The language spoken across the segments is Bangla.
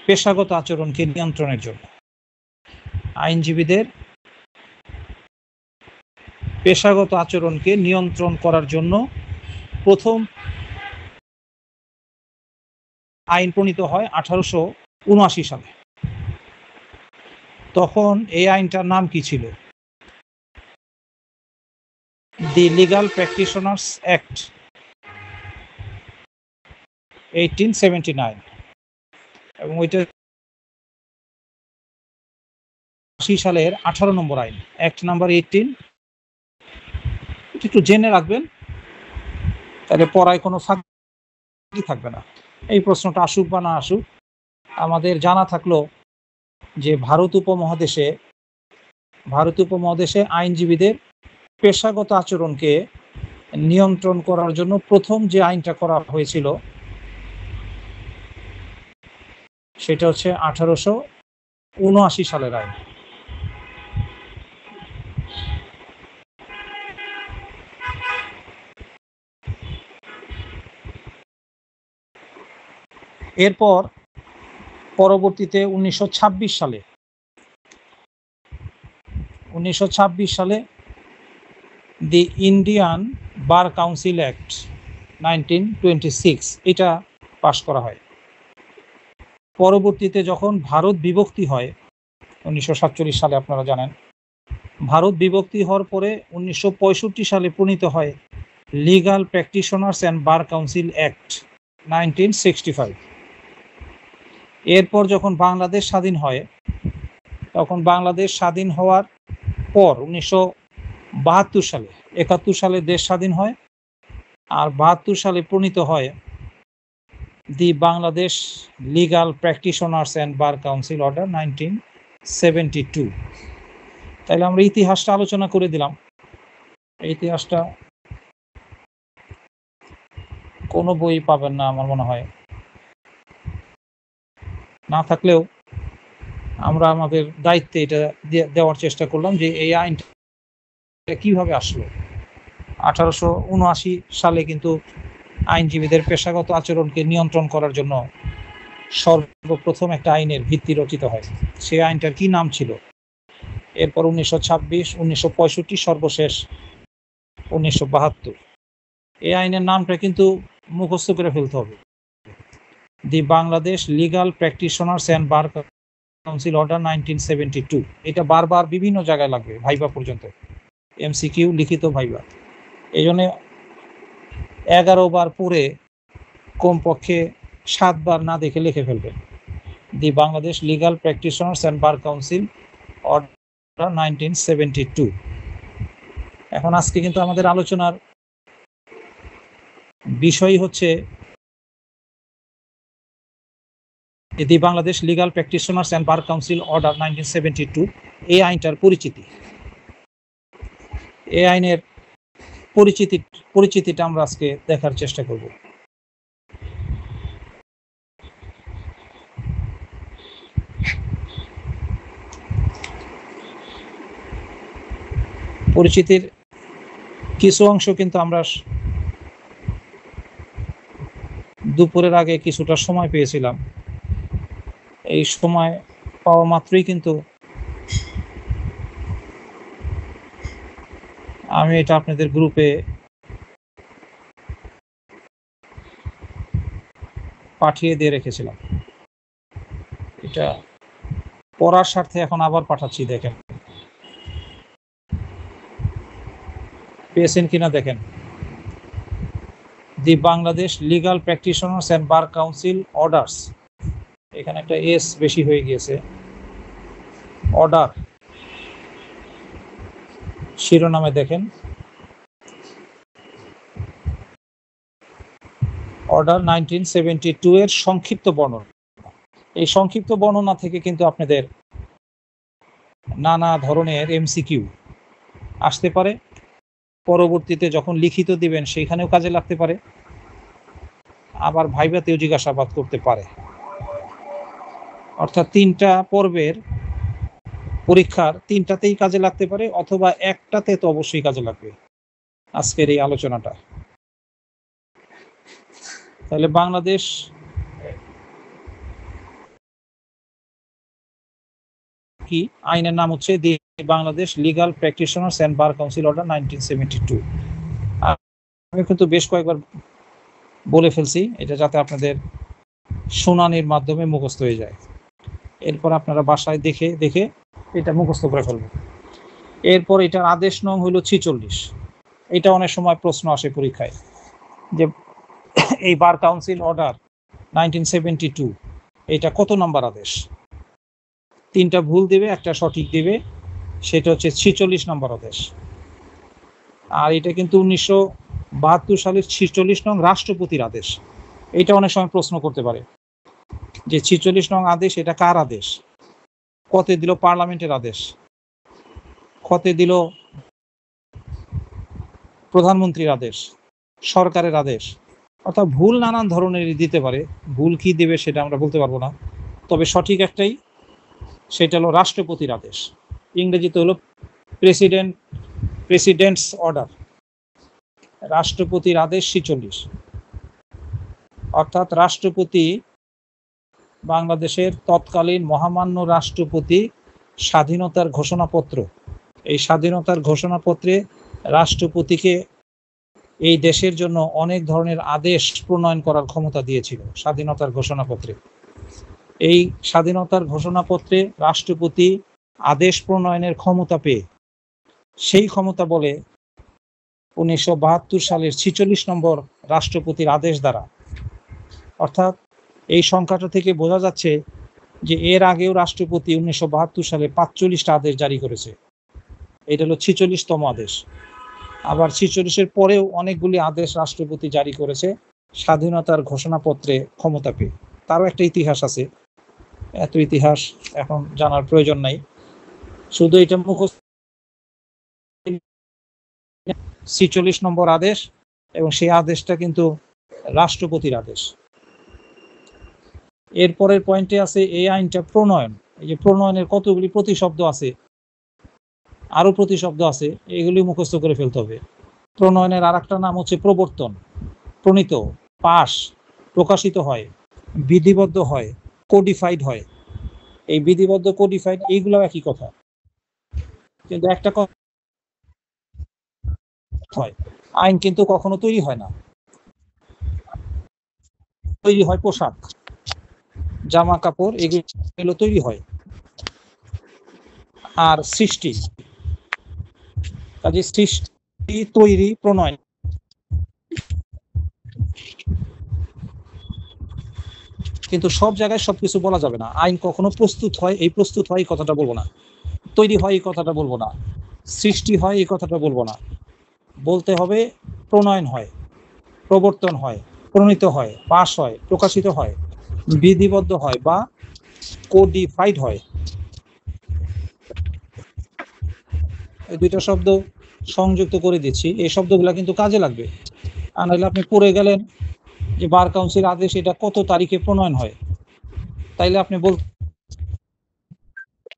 পেশাগত আচরণকে নিয়ন্ত্রণের জন্য। আইনজীবীদের পেশাগত আচরণকে নিয়ন্ত্রণ করার জন্য প্রথম আইন প্রণীত হয় 1879 সালে। তখন এই আইনটার নাম কি ছিল? দি লিগাল প্র্যাকটিশনার্স অ্যাক্ট 1879, এবং ওইটা 80 সালের 18 নম্বর আইন, অ্যাক্ট নাম্বার 18। একটু জেনে রাখবেন, তাহলে পড়ায় কোনো ফাঁকি থাকবে না। এই প্রশ্নটা আসুক বা না আসুক, আমাদের জানা থাকলো যে ভারত উপমহাদেশে আইনজীবীদের পেশাগত আচরণকে নিয়ন্ত্রণ করার জন্য প্রথম যে আইনটা করা হয়েছিল সেটা হচ্ছে 1879 সালের আইন। এরপর পরবর্তীতে 1926 সালে the Indian bar council act 1926 এটা পাশ করা হয়। পরবর্তীতে যখন ভারত বিভক্তি হয় 1947 সালে, আপনারা জানেন, ভারত বিভক্তি হওয়ার পরে 1965 সালে প্রণীত হয় legal practitioners and bar council act 1965। এরপর যখন বাংলাদেশ স্বাধীন হয়, তখন বাংলাদেশ স্বাধীন হওয়ার পর 1972 সালে, 71 সালে দেশ স্বাধীন হয়, আর 72 সালে প্রণীত হয় the Bangladesh legal practitioners and bar council order 1972। তাহলে আমরা ইতিহাসটা আলোচনা করে দিলাম। ইতিহাসটা কোনো বই পাবেন না আমার মনে হয়, না থাকলেও আমরা আমাদের দায়িত্বে এটা দেওয়ার চেষ্টা করলাম যে এই আইনটা কিভাবে আসলো। 1879 সালে কিন্তু আইনজীবীদের পেশাগত আচরণকে নিয়ন্ত্রণ করার জন্য সর্বপ্রথম একটা আইনের ভিত্তি রচিত হয়। সেই আইনটার কি নাম ছিল? এরপর 1926, 1965, সর্বশেষ 1972। এই আইনের নামটা কিন্তু মুখস্থ করে ফেলতে হবে, the Bangladesh legal practitioners and bar council order 1972। এটা বারবার বিভিন্ন জায়গায় লাগবে, ভাইবা পর্যন্ত, এমসিকিউ, লিখিত ভাইবা। এই জন্য 11 বার পড়ে কমপক্ষে 7 বার না দেখে লিখে ফেলবেন, the Bangladesh legal practitioners and bar council order 1972। এখন আজকে কিন্তু আমাদের আলোচনার বিষয় হচ্ছে the Bangladesh legal practitioners and bar council order 1972, এই আইনটার পরিচিতি। এই আইনের পরিচিতিটা আমরা আজকে দেখার চেষ্টা করব। পরিচিতির কিছু অংশ কিন্তু আমরা দুপুরের আগে কিছুটা সময় পেয়েছিলাম। এই সময় পাওয়া মাত্রই কিন্তু আমি এটা আপনাদের গ্রুপে পাঠিয়ে দিয়ে রেখেছিলাম। এটা পড়ার স্বার্থে এখন আবার পাঠাচ্ছি, দেখেন পেয়েছেন কিনা দেখেন। The Bangladesh legal practitioners and bar council orders, এখানে একটা এস বেশি হয়ে গিয়েছে, অর্ডার শিরোনামে দেখেন অর্ডার 1972 এর সংক্ষিপ্ত বর্ণনা। এই সংক্ষিপ্ত বর্ণনা থেকে কিন্তু আপনাদের নানা ধরনের এমসিকিউ আসতে পারে, পরবর্তীতে যখন লিখিত দিবেন সেইখানেও কাজে লাগতে পারে, আবার ভাইভাতেও জিজ্ঞাসাবাদ করতে পারে। অর্থাৎ 3টা পর্বের পরীক্ষার 3টাতেই কাজে লাগতে পারে, অথবা একটাতে তো অবশ্যই কাজে লাগবে আজকের এই আলোচনাটা। তাহলে বাংলাদেশ কি? আইনের নাম হচ্ছে the Bangladesh legal practitioners and bar council order 1972। আমি কিন্তু বেশ কয়েকবার বলে ফেলছি এটা যাতে আপনাদের শুনানির মাধ্যমে মুখস্থ হয়ে যায়। এরপর আপনারা বাসায় দেখে দেখে এটা মুখস্থ করে ফেলবেন। এরপর এটার আদেশ নং হলো 46। এটা অনেক সময় প্রশ্ন আসে পরীক্ষায় যে এই বার কাউন্সিল অর্ডার 1972 এটা কত নম্বর আদেশ? 3টা ভুল দিবে, একটা সঠিক দিবে, সেটা হচ্ছে 46 নম্বর আদেশ। আর এটা কিন্তু 1972 সালের 46 নং রাষ্ট্রপতির আদেশ। এটা অনেক সময় প্রশ্ন করতে পারে যে 46 নং আদেশ এটা কার আদেশ? কতে দিল পার্লামেন্টের আদেশ, কতে দিল প্রধানমন্ত্রীর আদেশ, সরকারের আদেশ, অর্থাৎ ভুল নানান ধরনেরই দিতে পারে। ভুল কি দেবে সেটা আমরা বলতে পারবো না, তবে সঠিক একটাই, সেটা হলো রাষ্ট্রপতির আদেশ। ইংরেজিতে হলো প্রেসিডেন্টস অর্ডার। রাষ্ট্রপতির আদেশ 46, অর্থাৎ রাষ্ট্রপতি বাংলাদেশের তৎকালীন মহামান্য রাষ্ট্রপতি স্বাধীনতার ঘোষণাপত্র, এই স্বাধীনতার ঘোষণাপত্রে রাষ্ট্রপতিকে এই দেশের জন্য অনেক ধরনের আদেশ প্রণয়ন করার ক্ষমতা দিয়েছিল স্বাধীনতার ঘোষণাপত্রে। এই স্বাধীনতার ঘোষণাপত্রে রাষ্ট্রপতি আদেশ প্রণয়নের ক্ষমতা পেয়ে সেই ক্ষমতা বলে 1972 সালের 46 নম্বর রাষ্ট্রপতির আদেশ দ্বারা, অর্থাৎ এই সংখ্যাটা থেকে বোঝা যাচ্ছে যে এর আগেও রাষ্ট্রপতি 1972 সালে 45টা আদেশ জারি করেছে। এটা হলো 46তম আদেশ। আবার 46-এর পরেও অনেকগুলি আদেশ রাষ্ট্রপতি জারি করেছে স্বাধীনতার ঘোষণাপত্রে ক্ষমতা পেয়ে। তারও একটা ইতিহাস আছে, এত ইতিহাস এখন জানার প্রয়োজন নাই, শুধু এটা মুখস্থ 46 নম্বর আদেশ, এবং সেই আদেশটা কিন্তু রাষ্ট্রপতির আদেশ। এরপরের পয়েন্টে আছে এই আইনটা প্রণয়ন। এই যে প্রণয়নের কতগুলি প্রতিশব্দ আছে, আরো প্রতিশব্দ আছে, এগুলি মুখস্থ করে ফেলতে হবে। প্রণয়নের আর একটা নাম হচ্ছে প্রবর্তন। প্রণীত, পাশ, প্রকাশিত হয়, বিধিবদ্ধ হয়, কোডিফাইড হয়। এই বিধিবদ্ধ, কোডিফাইড এইগুলো একই কথা, কিন্তু একটা কথা হয়, আইন কিন্তু কখনো তৈরি হয় না। তৈরি হয় পোশাক, জামা কাপড়, এগুলো তৈরি হয়। আর সৃষ্টি, কাজে সৃষ্টি, তৈরি, প্রণয়ন, কিন্তু সব জায়গায় সবকিছু বলা যাবে না। আইন কখনো প্রস্তুত হয়, এই প্রস্তুত হয় এই কথাটা বলবো না, তৈরি হয় এই কথাটা বলবো না, সৃষ্টি হয় এই কথাটা বলবো না। বলতে হবে প্রণয়ন হয়, প্রবর্তন হয়, প্রণীত হয়, পাস হয়, প্রকাশিত হয়, বিধিবদ্ধ হয় বা কোডিফাইড হয়। এই দুইটা শব্দ সংযুক্ত করে দিচ্ছি, এই শব্দগুলো কিন্তু কাজে লাগবে। আর নাহলে আপনি পড়ে গেলেন যে বার কাউন্সিল আদেশ এটা কত তারিখে প্রণয়ন হয়, তাইলে আপনি বলতে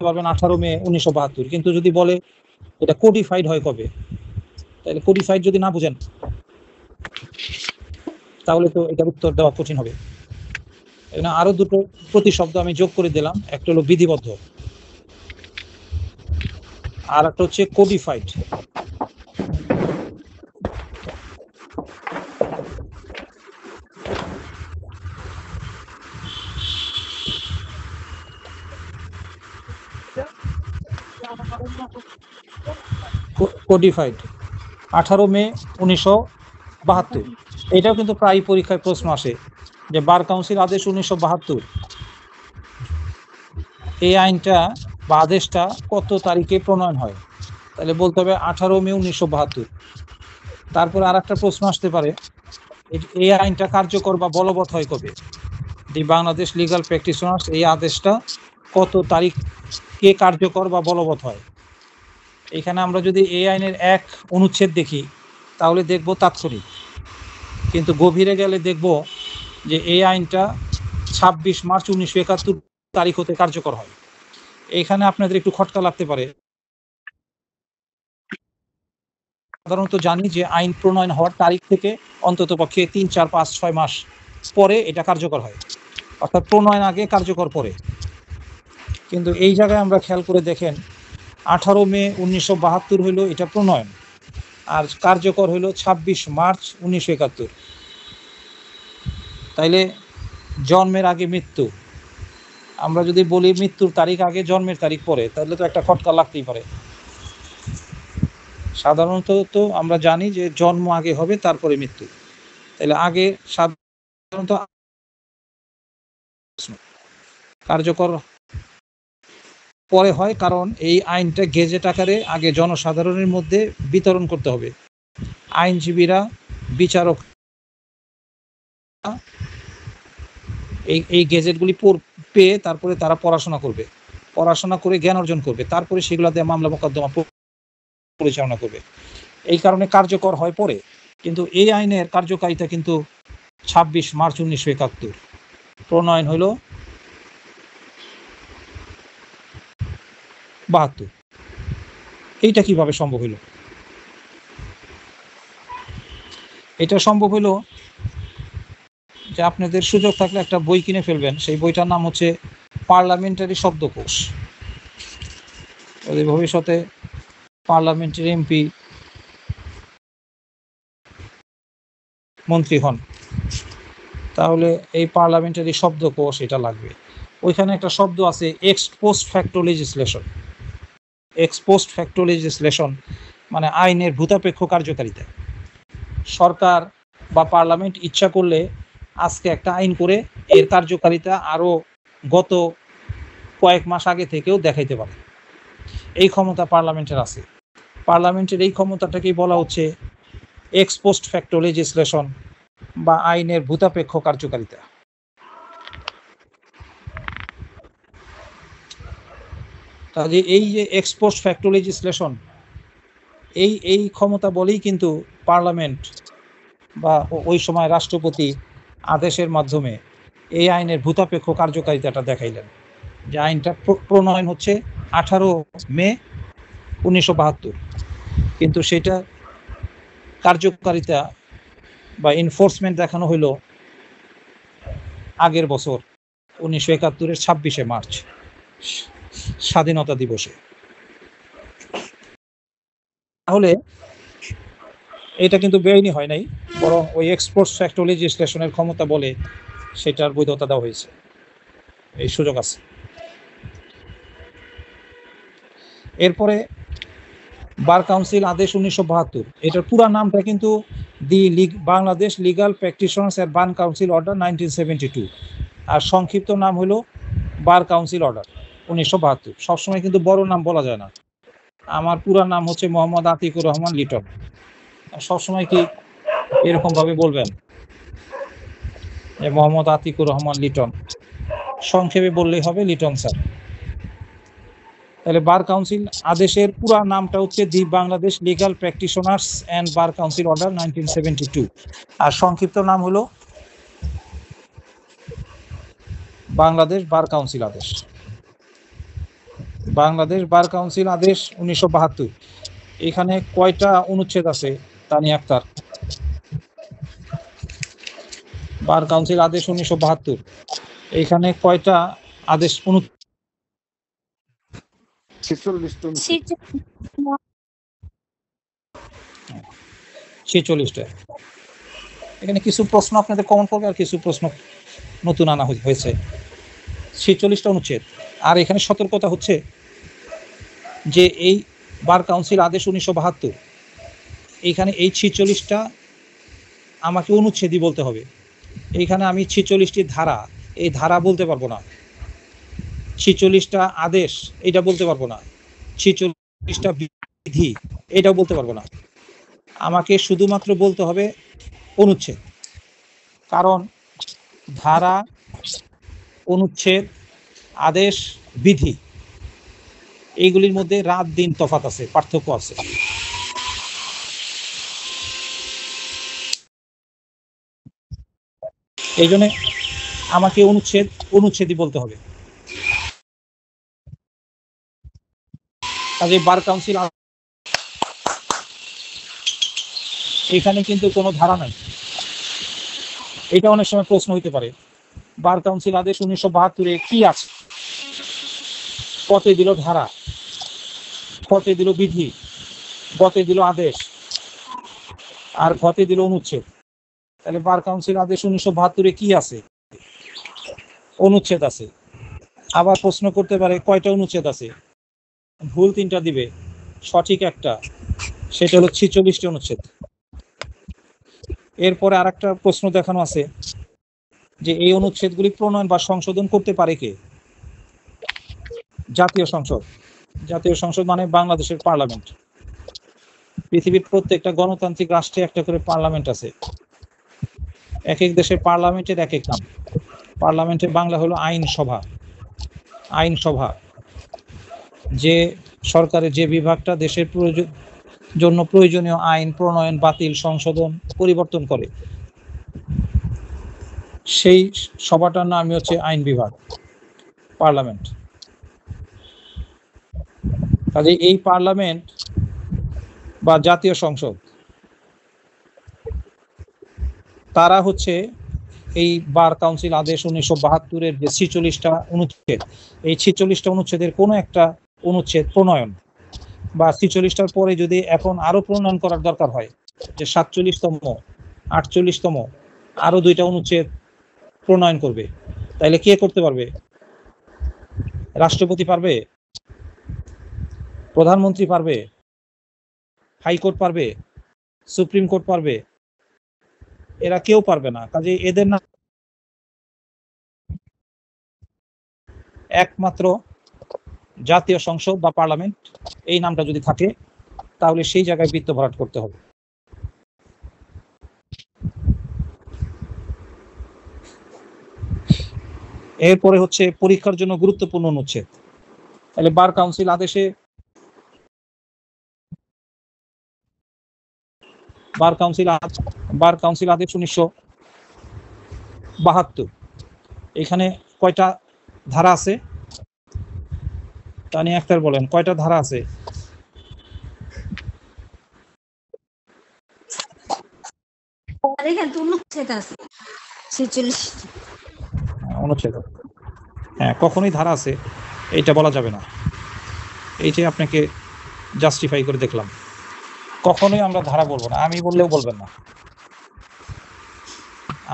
পারবেন 18 মে 1972, কিন্তু যদি বলে এটা কোডিফাইড হয় কবে, তাহলে কোডিফাইড যদি না বুঝেন তাহলে তো এটার উত্তর দেওয়া কঠিন হবে। আরো দুটো প্রতিশব্দ আমি যোগ করে দিলাম, একটা হলো বিধিবদ্ধ, আর একটা হচ্ছে কোডিফাইড। কোডিফাইড 18 মে 1972, এটাও কিন্তু প্রায় পরীক্ষায় প্রশ্ন আসে যে বার কাউন্সিল আদেশ 1972, এই আইনটা বা আদেশটা কত তারিখে প্রণয়ন হয়, তাহলে বলতে হবে 18 মে 1972। তারপরে আর একটা প্রশ্ন আসতে পারে, এই আইনটা কার্যকর বা বলবৎ হয় কবে? দি বাংলাদেশ লিগাল প্র্যাকটিশনার্স, এই আদেশটা কত তারিখে কার্যকর বা বলবৎ হয়? এখানে আমরা যদি এই আইনের 1 অনুচ্ছেদ দেখি তাহলে দেখব তাৎক্ষণিক, কিন্তু গভীরে গেলে দেখব যে এই আইনটা 26 মার্চ 1971 তারিখ হতে কার্যকর হয়। এখানে আপনাদের একটু খটকা লাগতে পারে। সাধারণত জানি যে আইন প্রণয়ন হওয়ার তারিখ থেকে অন্তত পক্ষে 3, 4, 5, 6 মাস পরে এটা কার্যকর হয়, অর্থাৎ প্রণয়ন আগে কার্যকর পরে। কিন্তু এই জায়গায় আমরা খেয়াল করে দেখেন 18 মে 1972 হইল এটা প্রণয়ন, আর কার্যকর হইল 26 মার্চ 1971। তাইলে জন্মের আগে মৃত্যু, আমরা যদি বলি মৃত্যুর তারিখ আগে জন্মের তারিখ পরে, তাহলে তো একটা খটকা লাগতেই পারে। সাধারণত তো আমরা জানি যে জন্ম আগে হবে তারপরে মৃত্যু, তাহলে আগে সাধারণত কার্যকর পরে হয়, কারণ এই আইনটা গেজেট আকারে আগে জনসাধারণের মধ্যে বিতরণ করতে হবে। আইনজীবীরা, বিচারক এই গেজেটগুলি পেয়ে তারপরে তারা পড়াশোনা করে জ্ঞান অর্জন করবে, তারপরে সেগুলো দিয়ে মামলা মোকদ্দমা পরিচালনা করবে। এই কারণে কার্যকর হয় পরে, কিন্তু এই আইনের কার্যকারিতা কিন্তু 26 মার্চ 1971, প্রণয়ন হইল 72। এইটা কিভাবে সম্ভব হইল? এটা সম্ভব হইল যে আপনাদের সুযোগ থাকলে একটা বই কিনে ফেলবেন, সেই বইটার নাম হচ্ছে পার্লামেন্টারি শব্দকোষ। যদি ভবিষ্যতে পার্লামেন্টের এমপি, মন্ত্রী হন, তাহলে এই পার্লামেন্টারি শব্দকোষ এটা লাগবে। ওইখানে একটা শব্দ আছে x post facto legislation. X post facto legislation মানে আইনের ভূতাপেক্ষ কার্যকারিতা। সরকার বা পার্লামেন্ট ইচ্ছা করলে আজকে একটা আইন করে এর কার্যকারিতা আরও গত কয়েক মাস আগে থেকেও দেখাইতে পারে। এই ক্ষমতা পার্লামেন্টের আছে। পার্লামেন্টের এই ক্ষমতাটাকেই বলা হচ্ছে এক্স পোস্ট ফ্যাক্টো লেজিসলেশন বা আইনের ভূতাপেক্ষ কার্যকারিতা। তাহলে এই যে এক্স পোস্ট ফ্যাক্টো লেজিসলেশন, এই ক্ষমতা বলেই কিন্তু পার্লামেন্ট বা ওই সময় রাষ্ট্রপতি আদেশের মাধ্যমে এই আইনের ভূতাপেক্ষ কার্যকারিতাটা দেখাইলেন, যে আইনটা প্রণয়ন হচ্ছে 18 মে 1972, কিন্তু সেটা কার্যকারিতা বা এনফোর্সমেন্ট দেখানো হইল আগের বছর 1971-এর 26 মার্চ, স্বাধীনতা দিবসে। তাহলে এটা কিন্তু বেআইনি হয় নাই, বরং ওই এক্স পোস্ট ফ্যাক্টো লেজিসলেশনের ক্ষমতা বলে সেটার বৈধতা দেওয়া হয়েছে, এই সুযোগ আছে। এরপরে বার কাউন্সিল আদেশ 1972, এটার পুরা নামটা কিন্তু the Bangladesh legal practitioners and bar council order 1972, আর সংক্ষিপ্ত নাম হলো বার কাউন্সিল অর্ডার 1972। সবসময় কিন্তু বড় নাম বলা যায় না। আমার পুরা নাম হচ্ছে মোহাম্মদ আতিকুর রহমান লিটন, সবসময় কি এরকম ভাবে বলবেন যে মোহাম্মদ আতিকুর রহমান লিটন? সংক্ষেপে বললেই হবে লিটন স্যার। তাহলে বার কাউন্সিল আদেশের পুরা নামটা হচ্ছে the Bangladesh legal practitioners and bar council order 1972, আর সংক্ষিপ্ত নাম হলো বাংলাদেশ বার কাউন্সিল আদেশ। বাংলাদেশ বার কাউন্সিল আদেশ 1972। এখানে কয়টা অনুচ্ছেদ আছে তানিয়া আক্তার? বার কাউন্সিল আদেশ 1972, এইখানে কয়টা আদেশ? 46টা। এখানে কিছু প্রশ্ন আপনাদের কমন করবে আর কিছু প্রশ্ন নতুন আনা হয়েছে। 46টা অনুচ্ছেদ। আর এখানে সতর্কতা হচ্ছে যে এই বার কাউন্সিল আদেশ 1972, এইখানে এই 46টা আমাকে অনুচ্ছেদই বলতে হবে। এইখানে আমি 46টি ধারা, এই ধারা বলতে পারবো না। 46টা আদেশ এটা বলতে পারবো না। 46টা বিধি এটাও বলতে পারবো না। আমাকে শুধুমাত্র বলতে হবে অনুচ্ছেদ, কারণ ধারা, অনুচ্ছেদ, আদেশ, বিধি এইগুলির মধ্যে রাত দিন তফাৎ আছে, পার্থক্য আছে। এই জন্য আমাকে অনুচ্ছেদই বলতে হবে। কাজে বার কাউন্সিল এখানে কিন্তু কোনো ধারা নাই। এটা অনেক সময় প্রশ্ন হইতে পারে, বার কাউন্সিল আদেশ 1972-এ কি আছে? কতে দিল ধারা, কতে দিল বিধি, গতে দিল আদেশ, আর ঘতে দিল অনুচ্ছেদ। তাহলে বার কাউন্সিল আদেশ 1972-এ কি আছে? অনুচ্ছেদ আছে। আবার প্রশ্ন করতে পারে কয়টা অনুচ্ছেদ আছে, ভুল 3টা দিবে, সঠিক একটা, সেটা হলো 46টি অনুচ্ছেদ। এরপরে আর একটা প্রশ্ন দেখানো আছে যে এই অনুচ্ছেদগুলি প্রণয়ন বা সংশোধন করতে পারে কে? জাতীয় সংসদ। জাতীয় সংসদ মানে বাংলাদেশের পার্লামেন্ট। পৃথিবীর প্রত্যেকটা গণতান্ত্রিক রাষ্ট্রে একটা করে পার্লামেন্ট আছে। এক এক দেশের পার্লামেন্টের এক এক নাম। পার্লামেন্টের বাংলা হলো আইনসভা। আইনসভা যে সরকারের যে বিভাগটা দেশের জন্য প্রয়োজনীয় আইন প্রণয়ন, বাতিল, সংশোধন, পরিবর্তন করে, সেই সভাটার নামই হচ্ছে আইন বিভাগ, পার্লামেন্ট। কাজে এই পার্লামেন্ট বা জাতীয় সংসদ তারা হচ্ছে এই বার কাউন্সিল আদেশ 1972-এর যে 46টা অনুচ্ছেদ, এই 46টা অনুচ্ছেদের কোনো একটা অনুচ্ছেদ প্রণয়ন বা 46টার পরে যদি এখন আরো প্রণয়ন করার দরকার হয়, যে 47তম 48তম আরো 2টা অনুচ্ছেদ প্রণয়ন করবে, তাইলে কে করতে পারবে? রাষ্ট্রপতি পারবে? প্রধানমন্ত্রী পারবে? হাইকোর্ট পারবে? সুপ্রিম কোর্ট পারবে? এরা কেউ পারবে না। কাজে এদের না একমাত্র জাতীয় সংসদ বা পার্লামেন্ট, এই নামটা যদি থাকে তাহলে সেই জায়গায় বৃত্ত ভরাট করতে হবে। এরপরে হচ্ছে পরীক্ষার জন্য গুরুত্বপূর্ণ অনুচ্ছেদ। তাহলে বার কাউন্সিল আদেশে বার কাউন্সিল আদেশ 1972, এখানে কয়টা ধারা আছে? তানি আক্তার বলেন, কয়টা ধারা আছে? অনুচ্ছেদ, হ্যাঁ, কখনোই ধারা আছে এইটা বলা যাবে না। এইটাই আপনাকে জাস্টিফাই করে দেখলাম। কখনোই আমরা ধারা বলবো না, আমি বললেও বলবেন না,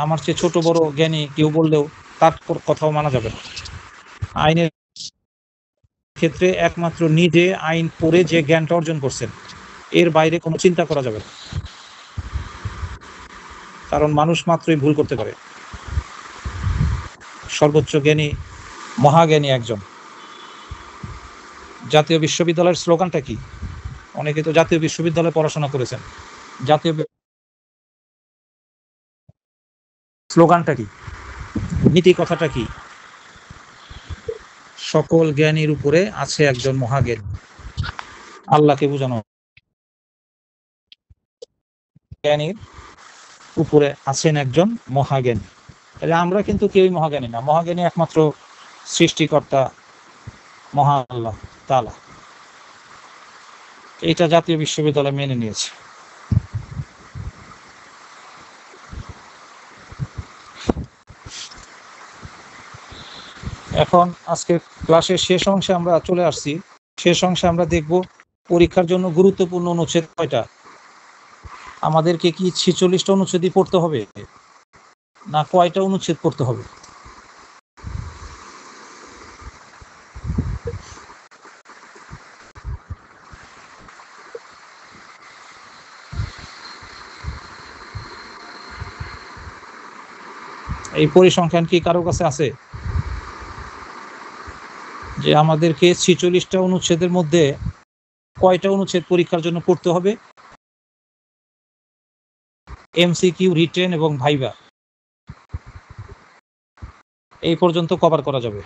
আমার চেয়ে ছোট বড় জ্ঞানী কেউ বললেও তার কথাও মানা যাবে না। আইনের ক্ষেত্রে একমাত্র নিজে আইন পড়ে যে জ্ঞানটা অর্জন করছেন, এর বাইরে কোনো চিন্তা করা যাবে না, কারণ মানুষ মাত্রই ভুল করতে পারে। সর্বোচ্চ জ্ঞানী, মহাজ্ঞানী একজন। জাতীয় বিশ্ববিদ্যালয়ের স্লোগানটা কি? অনেকে তো জাতীয় বিশ্ববিদ্যালয়ে পড়াশোনা করেছেন, জাতীয় স্লোগানটা কি, নীতি কথাটা কি? সকল জ্ঞানীর উপরে আছে একজন মহাজ্ঞানী, আল্লাহকে বোঝানো। জ্ঞানীর উপরে আছেন একজন মহাজ্ঞানী। তাহলে আমরা কিন্তু কেউই মহাজ্ঞানী না, মহাজ্ঞানী একমাত্র সৃষ্টিকর্তা মহা আল্লাহ তাআলা। এটা জাতীয় বিশ্ববিদ্যালয় মেনে নিয়েছে। এখন আজকে ক্লাসের শেষ অংশে আমরা চলে আসছি। শেষ অংশে আমরা দেখব পরীক্ষার জন্য গুরুত্বপূর্ণ অনুচ্ছেদ কয়টা। আমাদেরকে কি 46টা অনুচ্ছেদই পড়তে হবে না কয়টা অনুচ্ছেদ পড়তে হবে? এই পরিসংখ্যান কি কারো কাছে আছে যে আমাদেরকে 46টা অনুচ্ছেদের মধ্যে কয়টা অনুচ্ছেদ পরীক্ষার জন্য পড়তে হবে? এমসিকিউ, রিটেন এবং ভাইভা এই পর্যন্ত কভার করা যাবে।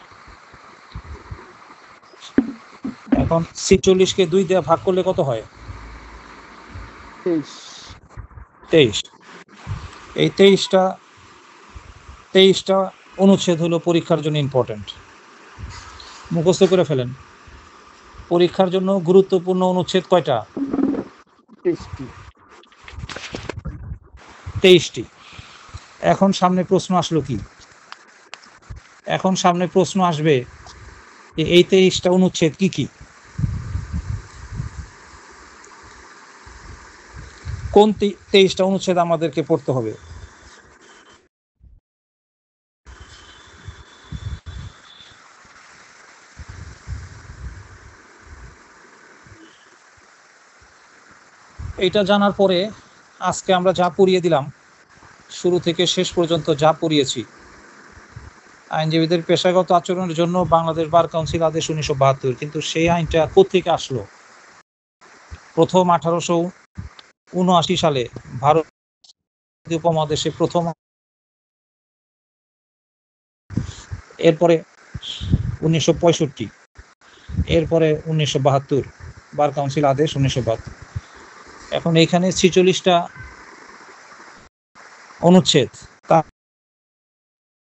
এখন 46কে 2 দিয়ে ভাগ করলে কত হয়? 23। এই 23টা অনুচ্ছেদ হলো পরীক্ষার জন্য ইম্পর্টেন্ট। মুখস্থ করে ফেলেন। পরীক্ষার জন্য গুরুত্বপূর্ণ অনুচ্ছেদ কয়টা? 23টি। এখন সামনে প্রশ্ন আসলো কি? এখন সামনে প্রশ্ন আসবে এই 23টা অনুচ্ছেদ কি কি, কোন 23টা অনুচ্ছেদ আমাদেরকে পড়তে হবে? এটা জানার পরে আজকে আমরা যা পড়িয়ে দিলাম, শুরু থেকে শেষ পর্যন্ত যা পড়িয়েছি, আইনজীবীদের পেশাগত আচরণের জন্য বাংলাদেশ বার কাউন্সিল আদেশ 1972, কিন্তু সেই আইনটা কোত্থেকে আসলো? প্রথম 1879 সালে ভারত উপমহাদেশে প্রথম, এরপরে 1965, এরপরে 1972 বার কাউন্সিল আদেশ 1972। এখন এইখানে 46টা অনুচ্ছেদ,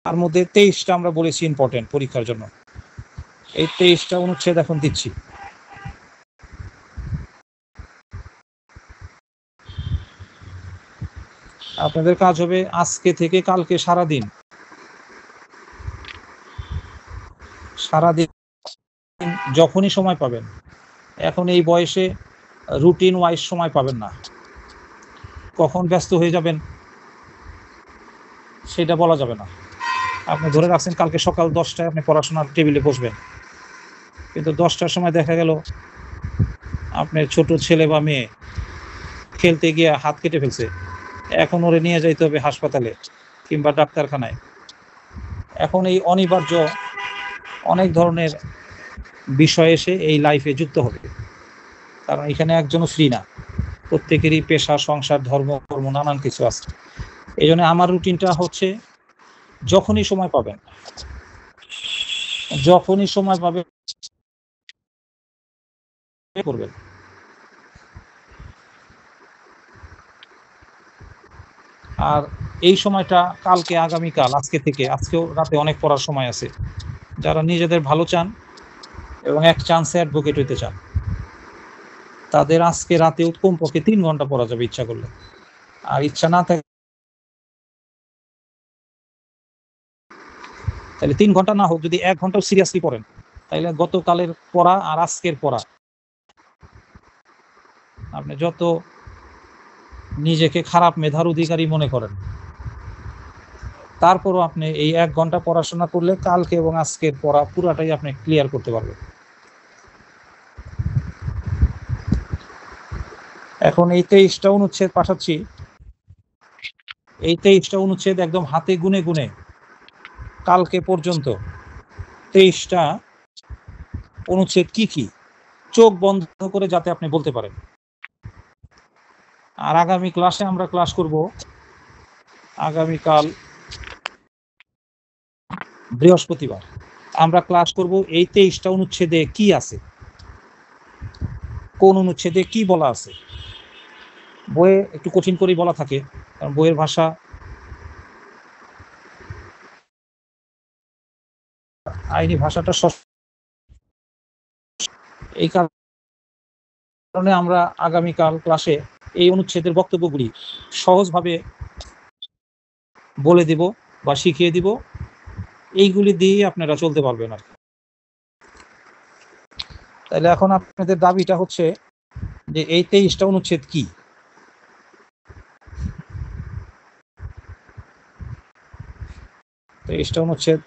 তার মধ্যে 23টা আমরা বলেছি ইম্পর্টেন্ট পরীক্ষার জন্য। এই 23টা অনুচ্ছেদ এখন দিচ্ছি। আপনাদের কাজ হবে আজকে থেকে কালকে সারাদিন যখনই সময় পাবেন, এখন এই বয়সে রুটিন ওয়াইজ সময় পাবেন না, কখন ব্যস্ত হয়ে যাবেন সেটা বলা যাবে না। আপনি ধরে রাখছেন কালকে সকাল 10টায় আপনি পড়াশোনার টেবিলে বসবেন, কিন্তু 10টার সময় দেখা গেল আপনার ছোট ছেলে বা মেয়ে খেলতে গিয়ে হাত কেটে ফেলছে, এখন ওরে নিয়ে যাইতে হবে হাসপাতালে কিংবা ডাক্তারখানায়। এখন এই অনিবার্য অনেক ধরনের বিষয় এসে এই লাইফে যুক্ত হবে, কারণ এখানে একজনও ফ্রি না, প্রত্যেকেরই পেশা, সংসার, ধর্ম, কর্ম নানান কিছু আছে। এই জন্য আমার রুটিনটা হচ্ছে যখনই সময় পাবেন করবেন। আর এই সময়টা কালকে, আগামীকাল, আজকেও রাতে অনেক পড়ার সময় আছে। যারা নিজেদের ভালো চান এবং এক চান্সে অ্যাডভোকেট হইতে চান, তাদের আজকে রাতে কমপক্ষে 3 ঘন্টা পড়া যাবে ইচ্ছা করলে। আর ইচ্ছা না থাকে তাহলে 3 ঘন্টা না হোক, যদি 1 ঘন্টাও সিরিয়াসলি পড়েন, তাহলে গতকালের পড়া আর আজকের পড়া, আপনি যত নিজেকে খারাপ মেধার অধিকারী মনে করেন, তারপরও আপনি এই 1 ঘন্টা পড়াশোনা করলে কালকে এবং আজকের পড়া পুরাটাই আপনি ক্লিয়ার করতে পারবেন। এখন এই 23টা অনুচ্ছেদ পাঠাচ্ছি, এই 23টা অনুচ্ছেদ একদম হাতে গুনে গুনে কালকে পর্যন্ত 23টা অনুচ্ছেদ কি কি, চোখ বন্ধ করে যাতে আপনি বলতে পারেন। আর আগামী ক্লাসে আমরা ক্লাস করব, আগামীকাল বৃহস্পতিবার আমরা ক্লাস করব এই 23টা অনুচ্ছেদে কি আছে, কোন অনুচ্ছেদে কি বলা আছে। বইয়ে একটু কঠিন করেই বলা থাকে, কারণ বইয়ের ভাষা আইনি ভাষাটা এই কারণে আমরা আগামীকাল ক্লাসে এই অনুচ্ছেদের বক্তব্যগুলি সহজভাবে বলে দিব বা শিখিয়ে দিব, এইগুলি দিয়ে আপনারা চলতে পারবেন আর। তাহলে এখন আপনাদের দাবিটা হচ্ছে যে এই 23টা অনুচ্ছেদ কি। 23টা অনুচ্ছেদ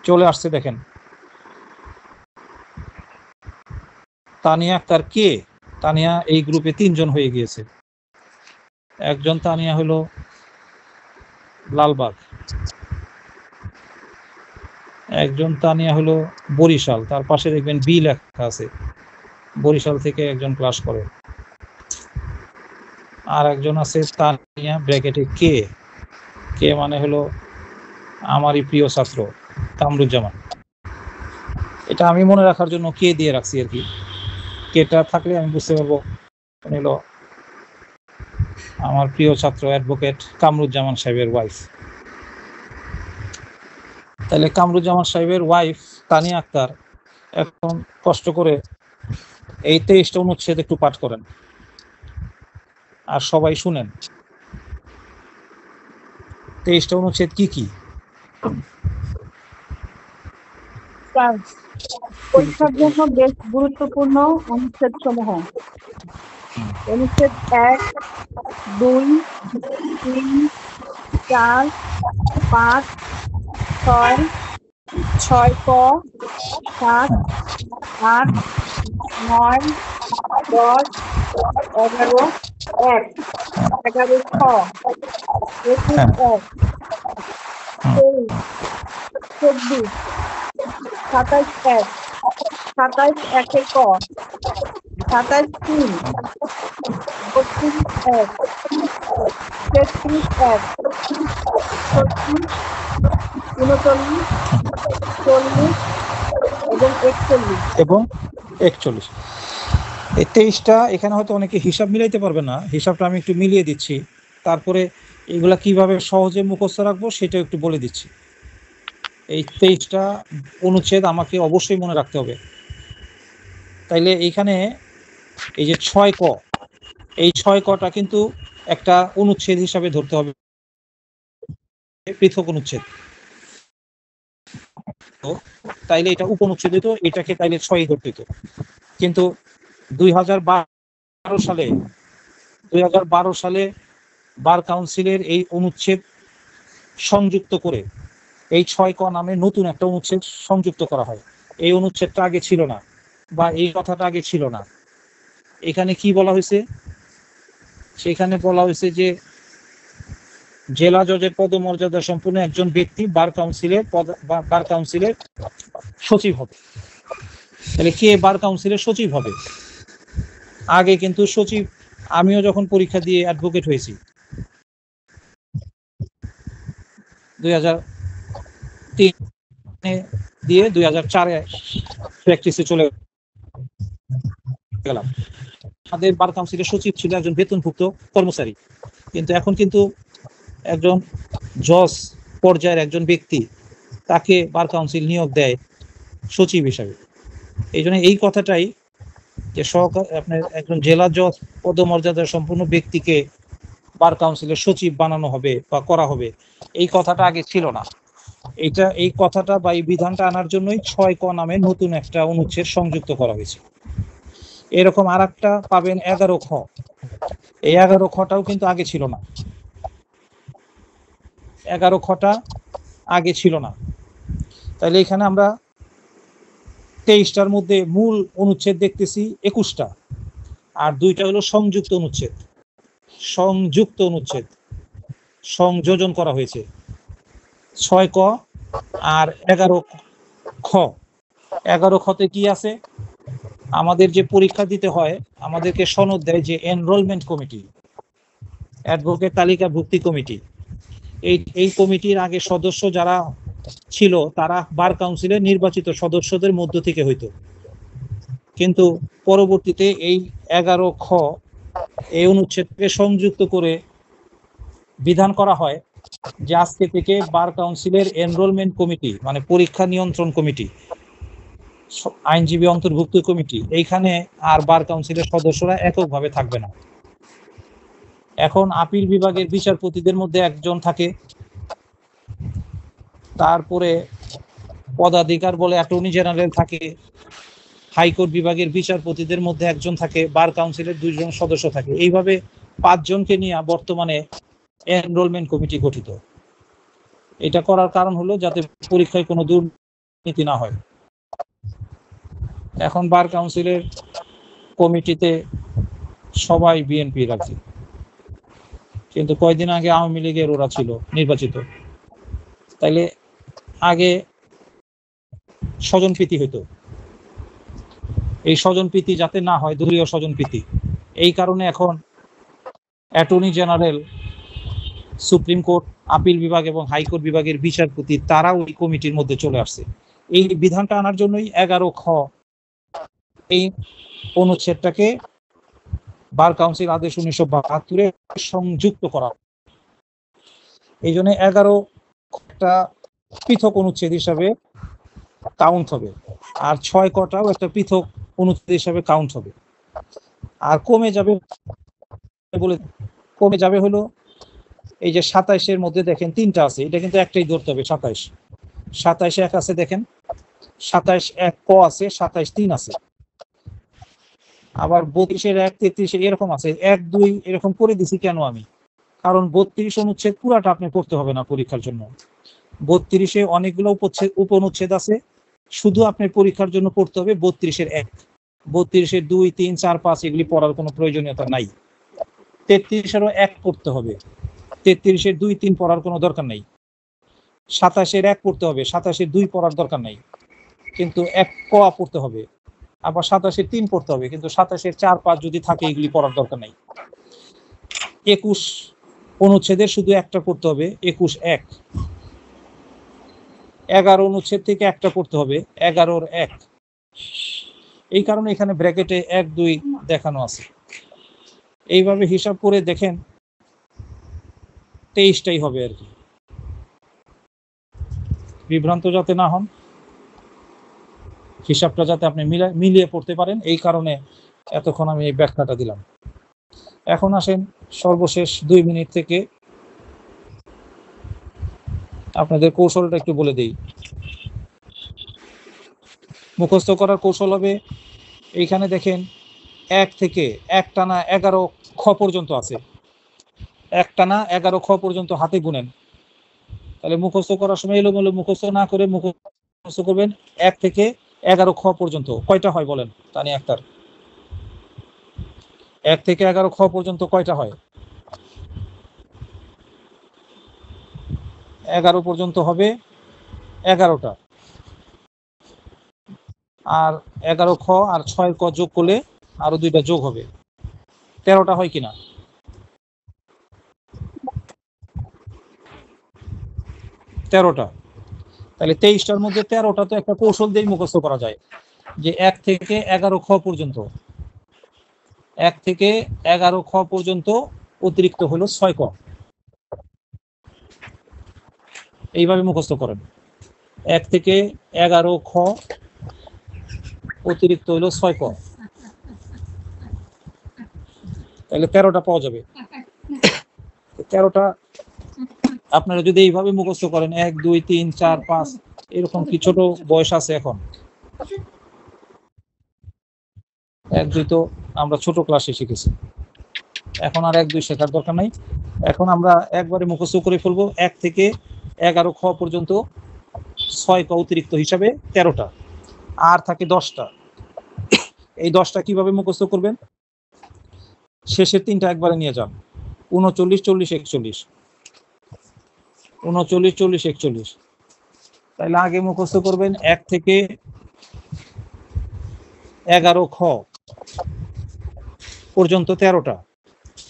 চলে আসছে, দেখেন। তানিয়া আক্তার কে? তানিয়া এই গ্রুপে 3 জন হয়ে গিয়েছে। একজন তানিয়া হলো লালবাগ, একজন তানিয়া হলো বরিশাল, তার পাশে দেখবেন বি লেখা আছে, বরিশাল থেকে একজন ক্লাস করে। আর একজন আছে তানিয়া ব্র্যাকেটে কে, কে মানে হলো আমারই প্রিয় ছাত্র কামরুজ্জামান। এটা আমি মনে রাখার জন্য কে দিয়ে রাখছি আর কি, কেটা থাকলে আমি বুঝতে পারবো হলো আমার প্রিয় ছাত্র অ্যাডভোকেট কামরুজ্জামান সাহেবের ওয়াইফ। তাহলে কামরুজ্জামান সাহেবের ওয়াইফ তানিয়া আক্তার এখন কষ্ট করে এই 23টা অনুচ্ছেদ একটু পাঠ করেন আর সবাই শুনেন। 23টা অনুচ্ছেদ কি কি? 4 পরীক্ষার জন্য বেশ গুরুত্বপূর্ণ অনুচ্ছেদ সমূহ। অনুচ্ছেদ 1, 2, 3, 4, 5, 6, 6ক, 7, 8, 9, 10, 11, 1, 11খ, 21, 23, 24, 27, 1, 27 ক, 27 3, 32 1, 33 1, 36, 39, 40 এবং 41 এবং 41। এই 23টা এখানে হয়তো অনেকে হিসাব মিলাইতে পারবে না, হিসাবটা আমি একটু মিলিয়ে দিচ্ছি, তারপরে এগুলা কিভাবে সহজে মুখস্থ রাখবো সেটা একটু বলে দিচ্ছি। এই 23টা অনুচ্ছেদ আমাকে অবশ্যই মনে রাখতে হবে। তাইলে এইখানে এই যে 6ক, এই 6কটা কিন্তু একটা অনুচ্ছেদ হিসাবে ধরতে হবে, পৃথক অনুচ্ছেদ। তাইলে এটা উপনুচ্ছেদ হইতো, এটাকে তাইলে 6 ধরতে হতো। কিন্তু 2012 সালে বার কাউন্সিলের এই অনুচ্ছেদ সংযুক্ত করে এই 6ক নামে নতুন একটা অনুচ্ছেদ সংযুক্ত করা হয়। এই অনুচ্ছেদটা আগে ছিল না, বা এই কথাটা আগে ছিল না। এখানে কি বলা হয়েছে? সেখানে বলা হয়েছে যে জেলা জজের পদমর্যাদা সম্পন্ন একজন ব্যক্তি বার কাউন্সিলের সচিব হবে। তাহলে কে বার কাউন্সিলের সচিব হবে? আগে কিন্তু সচিব, আমিও যখন পরীক্ষা দিয়ে অ্যাডভোকেট হয়েছি 2003 দিয়ে 2004-এ প্র্যাকটিসে চলে গেলাম। আমাদের বার কাউন্সিলের সচিব ছিল একজন বেতনভুক্ত কর্মচারী, কিন্তু এখন কিন্তু একজন জজ পর্যায়ের একজন ব্যক্তি, তাকে বার কাউন্সিল নিয়োগ দেয় সচিব হিসাবে। এই জন্য এই কথাটাই যে আপনার একজন জেলা জজ পদমর্যাদা সম্পন্ন ব্যক্তিকে বার কাউন্সিলের সচিব বানানো হবে বা করা হবে, এই কথাটা আগে ছিল না। এই কথাটা বা এই বিধানটা আনার জন্যই 6ক নামে নতুন একটা অনুচ্ছেদ সংযুক্ত করা হয়েছে। এরকম আর একটা পাবেন 11খ। এই 11খটাও কিন্তু আগে ছিল না, 11খটা আগে ছিল না। তাহলে এখানে আমরা 23টার মধ্যে মূল অনুচ্ছেদ দেখতেছি 21টা, আর 2টা হলো সংযুক্ত অনুচ্ছেদ। সংযোজন করা হয়েছে 6ক আর 11খ। 11খতে কি আছে? আমাদের যে পরীক্ষা দিতে হয়, আমাদেরকে সনদ দেয় যে এনরোলমেন্ট কমিটি, অ্যাডভোকেট তালিকাভুক্তি কমিটি। এই কমিটির আগে সদস্য যারা ছিল তারা বার কাউন্সিলের নির্বাচিত সদস্যদের মধ্য থেকে হইতো, কিন্তু পরবর্তীতে এই 11খ এই অনুচ্ছেদকে সংযুক্ত করে বিধান করা হয় যে আজকে থেকে বার কাউন্সিলের এনরোলমেন্ট কমিটি, মানে পরীক্ষা নিয়ন্ত্রণ কমিটি, আইনজীবী অন্তর্ভুক্ত কমিটি, এইখানে আর বার কাউন্সিলের সদস্যরা এককভাবে থাকবে না। এখন আপিল বিভাগের বিচারপতিদের মধ্যে একজন থাকে, তারপরে পদাধিকার বলে অ্যাটর্নি জেনারেল থাকে, হাইকোর্ট বিভাগের বিচারপতিদের মধ্যে একজন থাকে, বার কাউন্সিলের 2 জন সদস্য থাকে। এইভাবে 5 জনকে নিয়ে বর্তমানে এনরোলমেন্ট কমিটি গঠিত। এটা করার কারণ হলো যাতে পরীক্ষায় কোনো দুর্নীতি না হয়। এখন বার কাউন্সিলের কমিটিতে সবাই বিএনপি রাজি, কিন্তু কয়েকদিন আগে আওয়ামী লীগের ওরা ছিল নির্বাচিত। তাইলে আগে স্বজনপ্রীতি হইতো, এই স্বজনপ্রীতি যাতে না হয়, দলীয় স্বজনপ্রীতি, এই কারণে এখন attorney general, supreme court, appeal বিভাগ এবং হাইকোর্ট বিভাগের বিচারপতি তারাও এই কমিটির মধ্যে চলে আসছে। এই বিধানটা আনার জন্যই 11খ এই অনুচ্ছেদটাকে বার কাউন্সিল আদেশ 1972-এ সংযুক্ত করা। এই জন্য 11টা পৃথক অনুচ্ছেদ হিসাবে কাউন্ট হবে, আর 6কটাও একটা পৃথক অনুচ্ছেদ হিসাবে কাউন্ট হবে। আর কমে যাবে হলো এই যে 27-এর মধ্যে দেখেন 3টা আছে, এটা কিন্তু একটাই ধরতে হবে। 27 এক আছে দেখেন, 27 1 ক আছে, 27 3 আছে, আবার 32-এর 1 33 এরকম আছে, 1 2 এরকম করে দিছি কেন আমি? কারণ 32 অনুচ্ছেদ পুরাটা আপনি পড়তে হবে না পরীক্ষার জন্য। 32-এ অনেকগুলো উপনুচ্ছেদ আছে, শুধু আপনার পরীক্ষার জন্য পড়তে হবে 32-এর 1। 32-এর 2 3 4 5 এগুলি পড়ার কোনো প্রয়োজনীয়তা নাই। 33-এরও 1 পড়তে হবে, 33-এর 2 3 পড়ার কোনো দরকার নাই। 27-এর 1 পড়তে হবে, 27-এর 2 পড়ার দরকার নাই, কিন্তু 1 ক পড়তে হবে। আবার 27-এর 3 পড়তে হবে, কিন্তু 27-এর 4 5 যদি থাকে এগুলি পড়ার দরকার নাই। 21 অনুচ্ছেদের শুধু একটা পড়তে হবে, 21 1। 11 অনুচ্ছেদ থেকে একটা পড়তে হবে, 11-র 1। এই কারণে এখানে ব্র্যাকেটে 1 2 দেখানো আছে। এইভাবে হিসাব করে দেখেন 23টাই হবে আর কি। বিভ্রান্ত যাতে না হন, হিসাবটা যাতে আপনি মিলিয়ে পড়তে পারেন, এই কারণে এতক্ষণ আমি এই ব্যাখ্যাটা দিলাম। এখন আসেন সর্বশেষ 2 মিনিট থেকে আপনাদের কৌশলটা একটু বলে দিই। মুখস্থ করার কৌশল হবে, এইখানে দেখেন 1 থেকে 1 টানা 11 খ পর্যন্ত আছে, 1 টানা 11 খ পর্যন্ত হাতে গুনেন। তাহলে মুখস্থ করার সময় এলোমেলো মুখস্থ না করে মুখস্থ করবেন 1 থেকে 11 খ পর্যন্ত। কয়টা হয় বলেন তানি আক্তার? 1 থেকে 11 খ পর্যন্ত কয়টা হয়? 11 পর্যন্ত হবে 11টা, আর 11 খ আর 6 ক যোগ করলে আরো 2টা যোগ হবে, 13টা হয় কিনা? 13টা। তাহলে 23টার মধ্যে 13টা তো একটা কৌশল দিয়ে মুখস্থ করা যায়, যে 1 থেকে 11 খ পর্যন্ত, 1 থেকে 11 খ পর্যন্ত অতিরিক্ত হলো 6 ক। এইভাবে মুখস্থ করেন, 1 থেকে 11 খ অতিরিক্ত হলো 6 ক, তাহলে 13টা পাওয়া যাবে। 13টা আপনারা যদি এইভাবে মুখস্থ করেন 1 2 3 4 5, এরকম কি ছোট বয়স আছে এখন? 1 2 তো আমরা ছোট ক্লাসে শিখেছি, এখন আর 1 2 শেখার দরকার নাই। এখন আমরা একবারে মুখস্থ করে ফেলবো 1 থেকে 11 খ পর্যন্ত 6 ক অতিরিক্ত হিসাবে 13টা, আর থাকে 10টা। এই 10টা কিভাবে মুখস্থ করবেন? শেষের 3টা একবারে নিয়ে যান, 39 40 41, 39 40 41। তাহলে আগে মুখস্থ করবেন 1 থেকে 11 খ পর্যন্ত 13টা,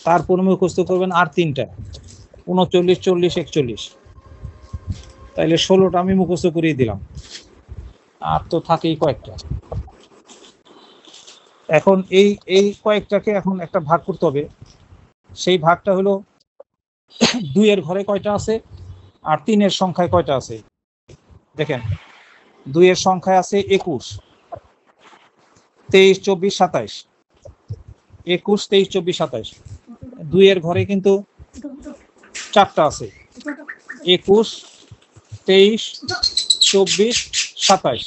তারপর মুখস্থ করবেন আর 3টা, 39 40 41। তাইলে 16টা আমি মুখস্থ করিয়ে দিলাম, আর তো থাকেই কয়েকটা। এখন এই কয়েকটাকে এখন একটা ভাগ করতে হবে। সেই ভাগটা হলো 2 এর ঘরে কয়টা আছে আর 3 এর সংখ্যায় কয়টা আছে। দেখেন 2 এর সংখ্যায় আছে 21 23 24 27, 21 23 24 27। 2 এর ঘরে কিন্তু 4টা আছে, 21 23 24 27।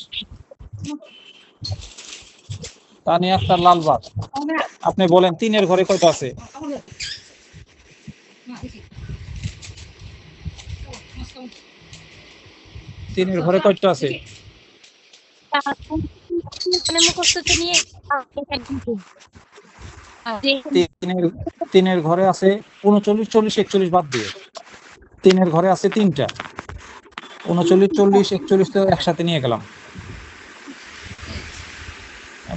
তা নিয়ে একটা লাল বাত, আপনি বলেন 3 এর ঘরে কয়টা আছে? 3 এর ঘরে কয়টা আছে? 3 এর ঘরে আছে 39 40 41 বাদ দিয়ে 3 এর ঘরে আছে 3টা, 39 40 41 তো একসাথে নিয়ে গেলাম।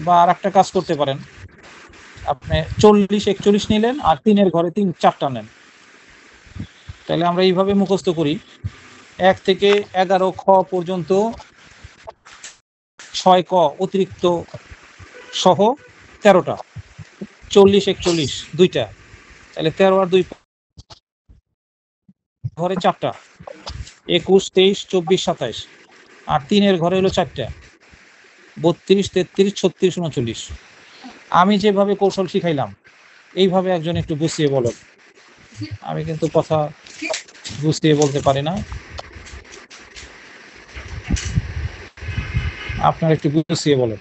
বা আর একটা কাজ করতে পারেন, আপনি 40 41 নিলেন আর 3 এর ঘরে 4টা নেন। তাহলে আমরা এইভাবে মুখস্থ করি, 1 থেকে 11 খ পর্যন্ত 6 ক অতিরিক্ত সহ 13টা, 40 41 2টা, তাহলে 13 আর 2 ঘরে 4টা, 21 23 24 27, আর 3 এর ঘরে হলো 4টা, 32 33 36 39। আমি যেভাবে কৌশল শিখাইলাম এইভাবে একজন একটু বুঝিয়ে বলো। আমি কিন্তু কথা বুঝিয়ে বলতে পারি না। আপনার একটু গুছিয়ে বলেন।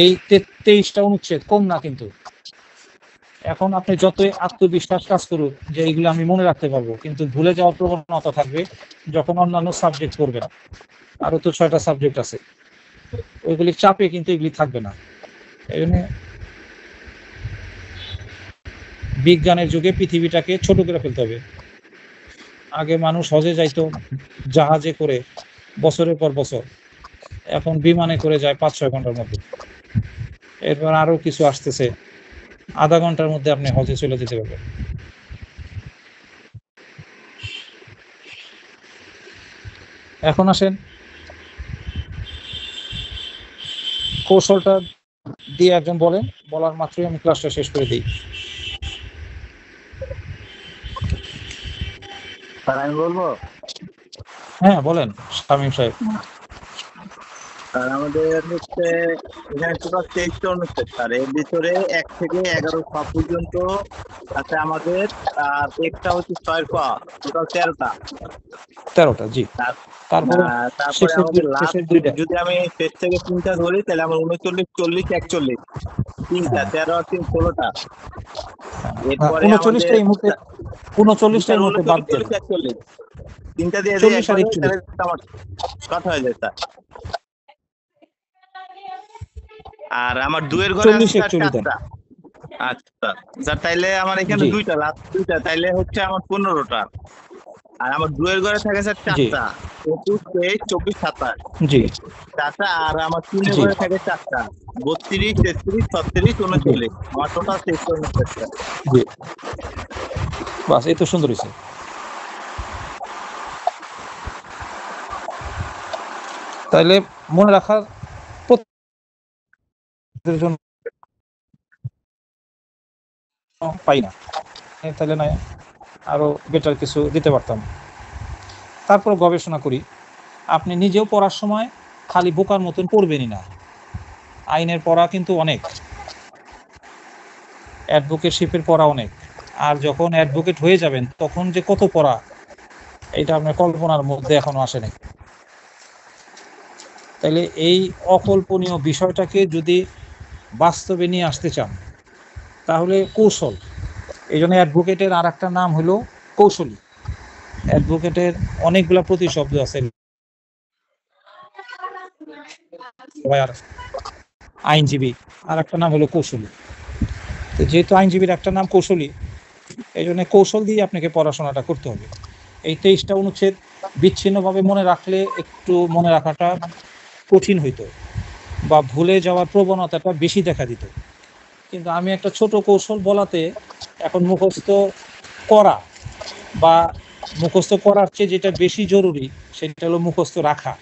এই 23টা অনুচ্ছেদ কম না কিন্তু। এখন আপনি যতই আত্মবিশ্বাস কাজ করুন যে এইগুলো আমি মনে রাখতে পারবো, কিন্তু ভুলে যাওয়ার প্রবণতা থাকবে যখন অন্যান্য সাবজেক্ট করবেন। আরো তো 6টা সাবজেক্ট আছে, ওইগুলির চাপে কিন্তু এগুলি থাকবে না। এই জন্য বিজ্ঞানের যুগে পৃথিবীটাকে ছোট করে ফেলতে হবে। আগে মানুষ হজে যাইতো জাহাজে করে বছরের পর বছর, এখন বিমানে করে যায় 5-6 ঘন্টার মধ্যে। এরপর আরো কিছু আসতেছে, আধা ঘন্টার মধ্যে আপনি হজে চলে যেতে পারবেন। এখন আসেন কৌশলটা দিয়ে একজন বলেন, বলার মাত্রই আমি ক্লাসটা শেষ করে দিই। স্যার আমি বলবো। হ্যাঁ বলেন শামীম সাহেব। স্যার আমাদের হচ্ছে এখানে টোটাল 23টা অনুচ্ছেদ স্যার, এর ভিতরে 1 থেকে 11 পর্যন্ত আছে আমাদের, আর একটা হচ্ছে 6 টোটাল 13টা। 13টা, জি। তারপরে তারপরে আমাদের লাস্ট শেষের দুইটা, যদি আমি শেষ থেকে 3টা ধরি তাহলে আমার 39, 40, 41 3টা, 13 আর 3 16টা। এরপরে 39টা এই মুহূর্তে, 39টা এই মুহূর্তে বাদ দেন। 41 তিনটা দিয়ে 40 আর একটু তাহলে আমার কথা হয়ে যায় স্যার। আর আমার 2 এর ঘরে 40 আছে 41 দেন। 4টা। আচ্ছা স্যার, তাইলে আমার এখানে জি। 2টা, লাস্ট 2টা, তাইলে হচ্ছে আমার 15টা। আর আমার 2 এর ঘরে থাকে স্যার 4টা, 25, 23, 24, 27 জি 4টা। আর আমার 3 এর জি ঘরে থাকে 4টা, 32, 33, 36, 39। আমার টোটাল 23টা অনুচ্ছেদ স্যার। জি, বাস এই তো সুন্দর হয়েছে। তাইলে মনে রাখার জন্য পাই না, তাহলে না আরো বেটার কিছু দিতে পারতাম। তারপর গবেষণা করি। আপনি নিজেও পড়ার সময় খালি বোকার মতন পড়বেনই না। আইনের পড়া কিন্তু অনেক, অ্যাডভোকেটশিপের পড়া অনেক। আর যখন অ্যাডভোকেট হয়ে যাবেন তখন যে কত পড়া, এটা আপনার কল্পনার মধ্যে এখনো আসেনি। তাইলে এই অকল্পনীয় বিষয়টাকে যদি বাস্তবে নিয়ে আসতে চান তাহলে কৌশল। এই জন্য অ্যাডভোকেটের আর একটা নাম হলো কৌশলী। অ্যাডভোকেটের অনেকগুলা প্রতিশব্দ আছে। আইনজীবী আর একটা নাম হলো কৌশলী। তো যেহেতু আইনজীবীর একটা নাম কৌশলী, এই জন্য কৌশল দিয়ে আপনাকে পড়াশোনাটা করতে হবে। এই 23টা অনুচ্ছেদ বিচ্ছিন্নভাবে মনে রাখলে একটু মনে রাখাটা কঠিন হইতো বা ভুলে যাওয়ার প্রবণতাটা বেশি দেখা দিত। কিন্তু আমি একটা ছোট কৌশল বলাতে এখন মুখস্থ করা বা মুখস্থ করার চেয়ে যেটা বেশি জরুরি সেটা হলো মুখস্থ রাখা।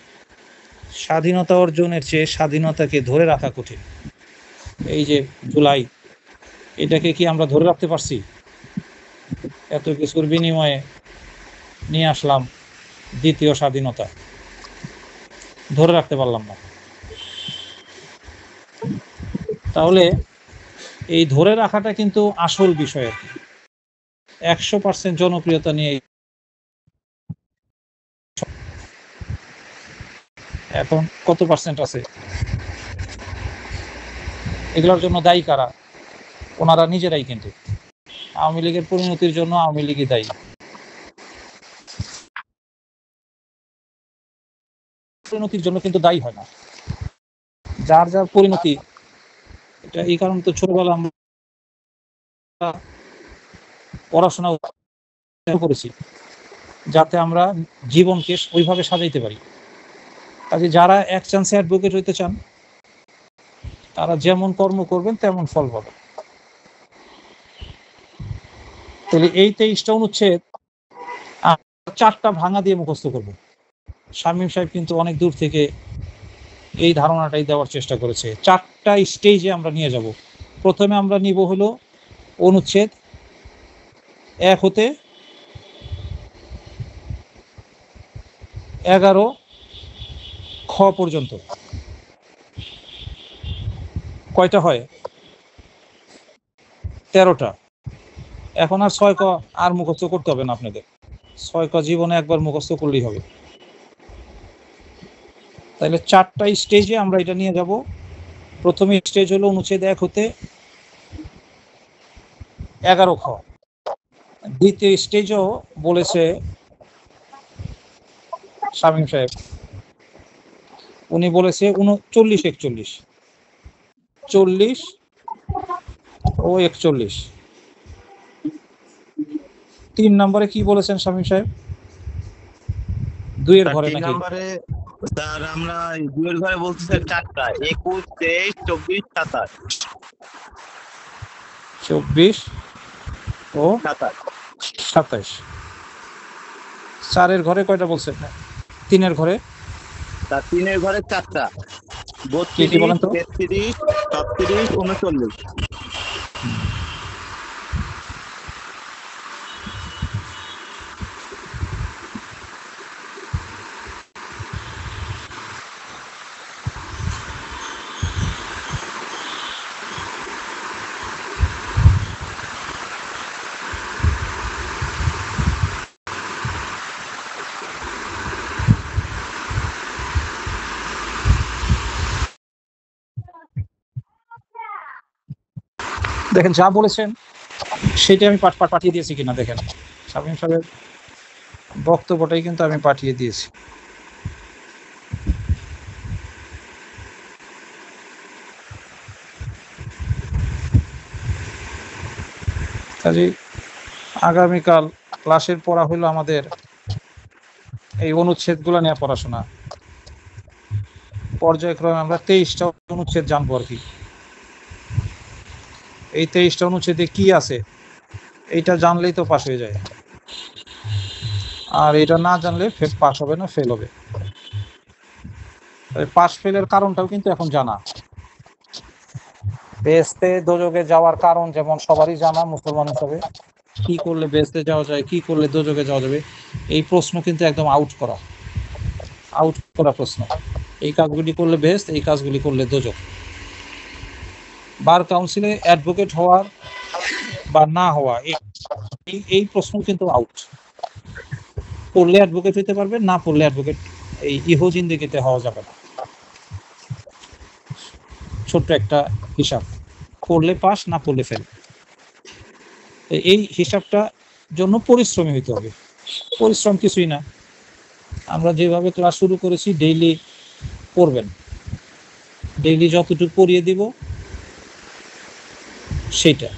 স্বাধীনতা অর্জনের চেয়ে স্বাধীনতাকে ধরে রাখা কঠিন। এই যে জুলাই, এটাকে কি আমরা ধরে রাখতে পারছি? এত কিছুর বিনিময়ে নিয়ে আসলাম দ্বিতীয় স্বাধীনতা, ধরে রাখতে পারলাম না। তাহলে এই ধরে রাখাটা কিন্তু আসল বিষয়। 100% জনপ্রিয়তা নিয়ে এখন কত পার্সেন্ট আছে? এগুলোর জন্য দায়ী কারা? ওনারা নিজেরাই। কিন্তু আওয়ামী লীগের পরিণতির জন্য আওয়ামী লীগই দায়ী। পরিণতির জন্য কিন্তু দায়ী হয় না, যার যার পরিণতি। এটা এই কারণে তো ছোটবেলা আমরা পড়াশোনা করেছি যাতে আমরা জীবনকে ওইভাবে সাজাইতে পারি। কাজে যারা এক চান্সে অ্যাডভোকেট হইতে চান তারা যেমন কর্ম করবেন তেমন ফল পাবেন। তাহলে এই 23টা অনুচ্ছেদ 4টা ভাঙা দিয়ে মুখস্থ করব। শামীম সাহেব কিন্তু অনেক দূর থেকে এই ধারণাটাই দেওয়ার চেষ্টা করেছে। 4টা স্টেজে আমরা নিয়ে যাব। প্রথমে আমরা নিব হলো অনুচ্ছেদ 1 হতে 11 খ পর্যন্ত। কয়টা হয়? 13টা। এখন আর 6 ক আর মুখস্থ করতে হবে না আপনাদের। 6 ক জীবনে একবার মুখস্থ করলেই হবে। তাহলে 4টা স্টেজে আমরা এটা নিয়ে যাব। প্রথম স্টেজ হলো অনুচ্ছেদ 1 হতে 11 খ। দ্বিতীয় স্টেজও বলেছে শামীম সাহেব, উনি বলেছে 39 41, 40 ও 41। 3 নম্বরে কি বলেছেন শামীম সাহেব? 2 এর ঘরে 3 নাকি? নম্বরে স্যার আমরা 2 এর ঘরে বলছি স্যার 4টা, 21 23 24 27। 24 ও 27। 4 এর ঘরে কয়টা বলছেন? 3 এর ঘরে? তার 3 এর ঘরে 4টা, কি কি বলেন 32 তো? 33 36 39। দেখেন যা বলেছেন সেটা আমি পাঠিয়ে দিয়েছি কিনা দেখেন। শামীম সাহেবের বক্তব্যটাই কিন্তু আমি পাঠিয়ে দিয়েছি। কাজে আগামীকাল ক্লাসের পড়া হলো আমাদের এই অনুচ্ছেদগুলো নিয়ে পড়াশোনা। পর্যায়ক্রমে আমরা 23টা অনুচ্ছেদ জানবো আর কি। এই 23টা অনুচ্ছেদে কি আছে এইটা জানলেই তো পাস হয়ে যায়, আর এটা না জানলে পাস হবে না, ফেল হবে। পাস ফেলের কারণটাও কিন্তু এখন জানা। বেহেশতে দোজখে যাওয়ার কারণ যেমন সবারই জানা মুসলমান হিসাবে, কি করলে বেহেশতে যাওয়া যায়, কি করলে দোজখে যাওয়া যাবে, এই প্রশ্ন কিন্তু একদম আউট করা প্রশ্ন। এই কাজগুলি করলে বেহেশত, এই কাজগুলি করলে দোজখ। বার কাউন্সিলে অ্যাডভোকেট হওয়ার বা না হওয়া এই প্রশ্ন কিন্তু আউট। পড়লে অ্যাডভোকেট হইতে পারবে, না পড়লে অ্যাডভোকেট এই ইহো জিন্দেগিতে হওয়া যাবে না। ছোট্ট একটা হিসাব, পড়লে পাস, না পড়লে ফেল। এই হিসাবটা জন্য পরিশ্রমী হইতে হবে। পরিশ্রম কিছুই না, আমরা যেভাবে ক্লাস শুরু করেছি ডেইলি পড়বেন, ডেইলি যতটুকু পড়িয়ে দিব সেইটা।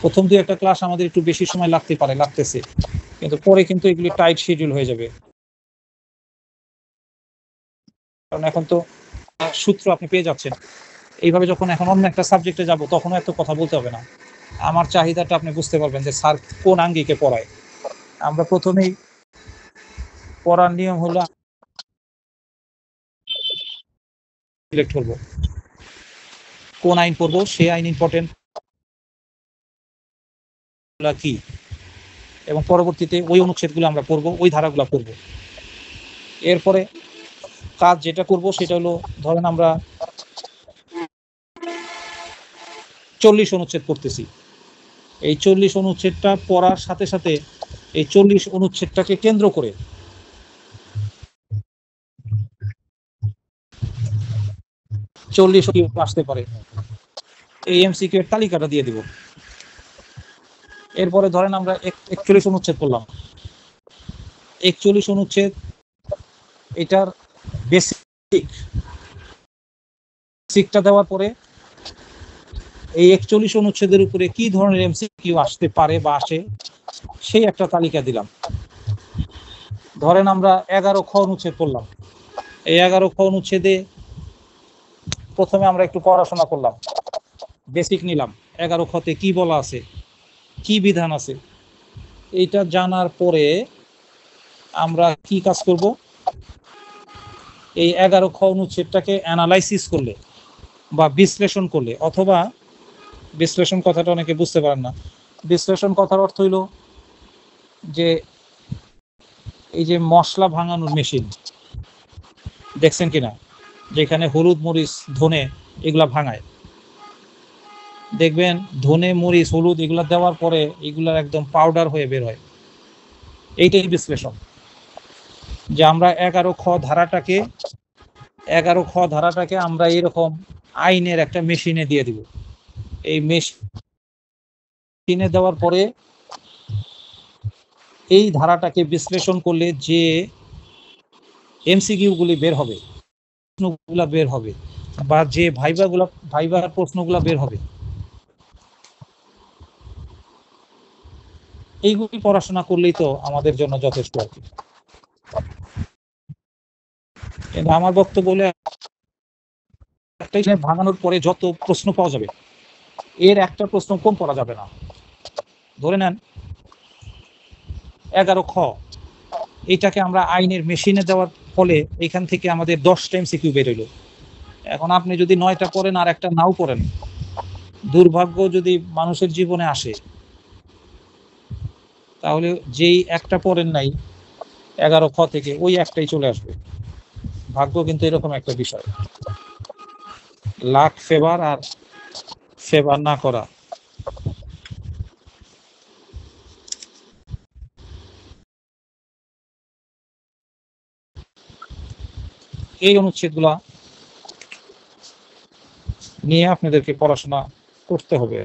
প্রথম 2-1টা ক্লাস আমাদের একটু বেশি সময় লাগতেছে, কিন্তু পরে কিন্তু এগুলি টাইট শিডিউল হয়ে যাবে। কারণ এখন তো সূত্র আপনি পেয়ে যাচ্ছেন। এইভাবে যখন এখন অন্য একটা সাবজেক্টে যাব তখনও এত কথা বলতে হবে না। আমার চাহিদাটা আপনি বুঝতে পারবেন যে স্যার কোন আঙ্গিকে পড়ায়। আমরা প্রথমেই পড়ার নিয়ম হলো সিলেক্ট করব কোন আইন পড়বো, সেই আইন ইম্পর্টেন্ট কি, এবং পরবর্তীতে ওই অনুচ্ছেদগুলো আমরা পড়বো, ওই ধারাগুলো পড়বো। এরপরে কাজ যেটা করব সেটা হলো, ধরেন আমরা 40 অনুচ্ছেদ পড়তেছি। এই 40 অনুচ্ছেদটা পড়ার সাথে সাথে এই 40 অনুচ্ছেদটাকে কেন্দ্র করে আসতে পারে এই এমসিকিউ এর তালিকাটা দিয়ে দিব। এরপরে ধরেন আমরা 41 অনুচ্ছেদ পড়লাম। 41 অনুচ্ছেদ এটার বেসিকটা দেওয়ার পরে এই 41 অনুচ্ছেদের উপরে কি ধরনের এমসিকিউ আসতে পারে বা আসে সেই একটা তালিকা দিলাম। ধরেন আমরা 11 খ অনুচ্ছেদ পড়লাম। এই 11 খ অনুচ্ছেদে প্রথমে আমরা একটু পড়াশোনা করলাম, বেসিক নিলাম, 11 খতে কি বলা আছে, কি বিধান আছে। এইটা জানার পরে আমরা কি কাজ করব, এই 11 খ অনুচ্ছেদটাকে অ্যানালাইসিস করলে বা বিশ্লেষণ করলে, অথবা বিশ্লেষণ কথাটা অনেকে বুঝতে পারেন না। বিশ্লেষণ কথার অর্থ হইল যে এই যে মশলা ভাঙানোর মেশিন দেখছেন কিনা, যেখানে হলুদ মরিচ ধনে এগুলা ভাঙায়, দেখবেন ধনে মরিচ হলুদ এগুলা দেওয়ার পরে এগুলার একদম পাউডার হয়ে বের হয়। এইটাই বিশ্লেষণ, যে আমরা 11 খ ধারাটাকে 11 খ ধারাটাকে আমরা এরকম আইনের একটা মেশিনে দিয়ে দিব। এই মেশিনে দেওয়ার পরে এই ধারাটাকে বিশ্লেষণ করলে যে এমসিকিউ গুলি বের হবে, প্রশ্নগুলা বের হবে, বা যে ভাইবার প্রশ্নগুলা বের হবে, এইগুলি পড়াশোনা করলেই তো আমাদের জন্য যথেষ্ট আর কি। আমার বক্তব্য বলে একটাই, ভাঙানোর পরে যত প্রশ্ন পাওয়া যাবে এর একটা প্রশ্ন কম পড়া যাবে না। ধরে নেন 11 খ, এইটাকে আমরা আইনের মেশিনে দেওয়ার ফলে এখান থেকে আমাদের 10টা এমসিকিউ বের হইল। এখন আপনি যদি 9টা পড়েন আর একটা নাও পড়েন, দুর্ভাগ্য যদি মানুষের জীবনে আসে, তাহলে যেই একটা পড়েন নাই 11 খ থেকে, ওই একটাই চলে আসবে। ভাগ্য কিন্তু এরকম একটা বিষয়, লাক ফেভার আর ফেভার না করা। এই অনুচ্ছেদগুলা নিয়ে আপনাদেরকে পড়াশোনা করতে হবে।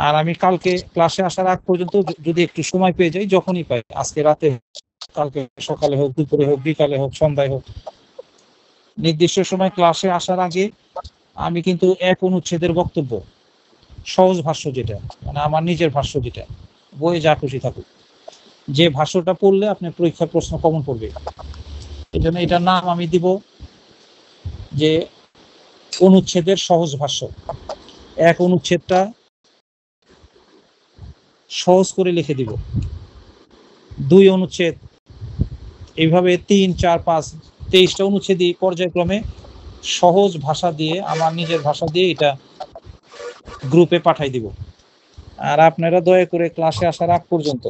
আর আমি কালকে ক্লাসে আসার আগ পর্যন্ত যদি একটু সময় পেয়ে যাই, যখনই পাই, আজকে রাতে, কালকে সকালে হোক, দুপুরে হোক, বিকালে হোক, সন্ধ্যায় হোক, নির্দিষ্ট সময় ক্লাসে আসার আগে আমি কিন্তু এক অনুচ্ছেদের বক্তব্য, সহজ ভাষ্য যেটা, মানে আমার নিজের ভাষ্য যেটা, বইয়ে যা খুশি থাকুক, যে ভাষ্যটা পড়লে আপনার পরীক্ষার প্রশ্ন কমন পড়বে, এই জন্য এটার নাম আমি দিব যে অনুচ্ছেদের সহজ ভাষ্য। এক অনুচ্ছেদটা সহজ করে লিখে দিব, 2 অনুচ্ছেদ, এইভাবে 3, 4, 5, 23টা অনুচ্ছেদই পর্যায়ক্রমে সহজ ভাষা দিয়ে, আমার নিজের ভাষা দিয়ে এটা গ্রুপে পাঠাই দিব। আর আপনারা দয়া করে ক্লাসে আসার আগ পর্যন্ত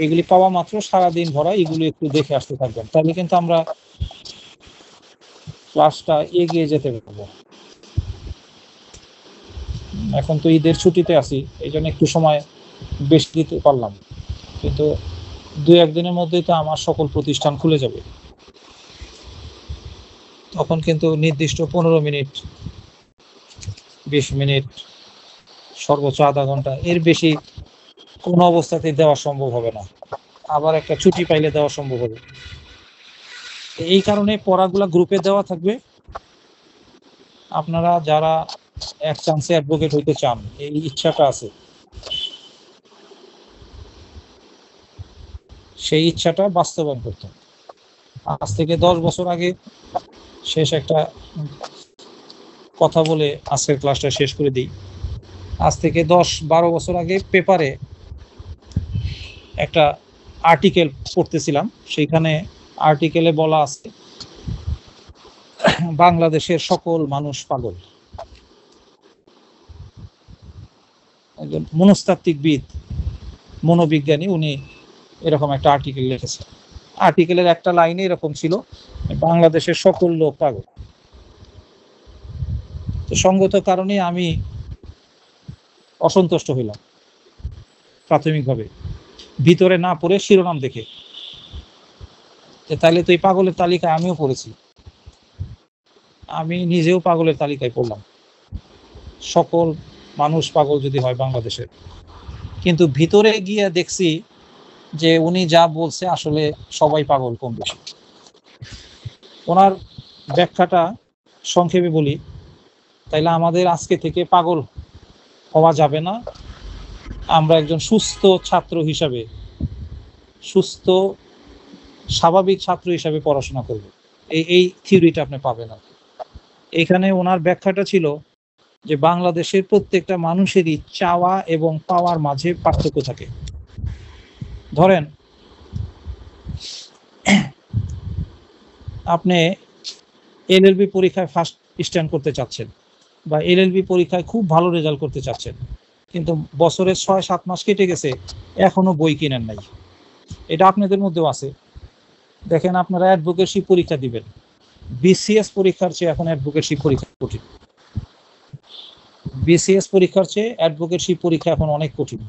এগুলি পাওয়া মাত্র সারাদিন ভরা এগুলি একটু দেখে আসতে থাকবেন, তাহলে কিন্তু আমরা ক্লাসটা এগিয়ে যেতে পারবো। এখন তো ঈদের ছুটিতে আছি, এই জন্য একটু সময় বেশি দিতে পারলাম, কিন্তু 2-1 দিনের মধ্যেই তো আমার সকল প্রতিষ্ঠান খুলে যাবে। তখন কিন্তু নির্দিষ্ট 15 মিনিট, 20 মিনিট, সর্বোচ্চ আধা ঘন্টা, এর বেশি কোনো অবস্থাতেই দেওয়া সম্ভব হবে না। আবার একটা ছুটি পাইলে দেওয়া সম্ভব হবে। এই কারণে পড়াগুলা গ্রুপে দেওয়া থাকবে। আপনারা যারা এক চান্সে অ্যাডভোকেট হইতে চান, এই ইচ্ছাটা আছে, সেই ইচ্ছাটা বাস্তবায়ন করতে। আজ থেকে 10 বছর আগে, শেষ একটা কথা বলে আজকের ক্লাসটা শেষ করে দিই, আজ থেকে 10-12 বছর আগে পেপারে একটা আর্টিকেল পড়তেছিলাম, সেইখানে আর্টিকেলে বলা আছে বাংলাদেশের সকল মানুষ পাগল। একজন মনস্তাত্ত্বিকবিদ, মনোবিজ্ঞানী, উনি এরকম একটা আর্টিকেল লিখেছে। আর্টিকেলের একটা লাইনে এরকম ছিল, বাংলাদেশের সকল লোক পাগল। তো সঙ্গত কারণে আমি অসন্তুষ্ট হইলাম প্রাথমিকভাবে, ভিতরে না পড়ে শিরোনাম দেখে, তাইলে তো এই পাগলের তালিকায় আমিও পড়েছি। আমি নিজেও পাগলের তালিকায় পড়লাম, সকল মানুষ পাগল যদি হয় বাংলাদেশের। কিন্তু ভিতরে গিয়ে দেখছি যে উনি যা বলছে আসলে সবাই পাগল কম বেশি। ওনার ব্যাখ্যাটা সংক্ষেপে বলি, তাইলে আমাদের আজকে থেকে পাগল হওয়া যাবে না। আমরা একজন সুস্থ ছাত্র হিসাবে, সুস্থ স্বাভাবিক ছাত্র হিসাবে পড়াশোনা করব। এই থিওরিটা আপনি পাবেন না। এখানে ওনার ব্যাখ্যাটা ছিল যে বাংলাদেশের প্রত্যেকটা মানুষেরই চাওয়া এবং পাওয়ার মাঝে পার্থক্য থাকে। ধরেন আপনি এলএলবি পরীক্ষায় ফার্স্ট স্ট্যান্ড করতে চাচ্ছেন, বা এলএলবি পরীক্ষায় খুব ভালো রেজাল্ট করতে চাচ্ছেন, কিন্তু বছরের 6-7 মাস কেটে গেছে, এখনো বই কিনেন নাই। এটা আপনাদের মধ্যেও আছে। দেখেন, আপনারা অ্যাডভোকেসি পরীক্ষা দিবেন, বিসিএস পরীক্ষার চেয়ে এখন অ্যাডভোকেসি পরীক্ষা কঠিন। বিসিএস পরীক্ষার চেয়ে অ্যাডভোকেসি পরীক্ষা এখন অনেক কঠিন।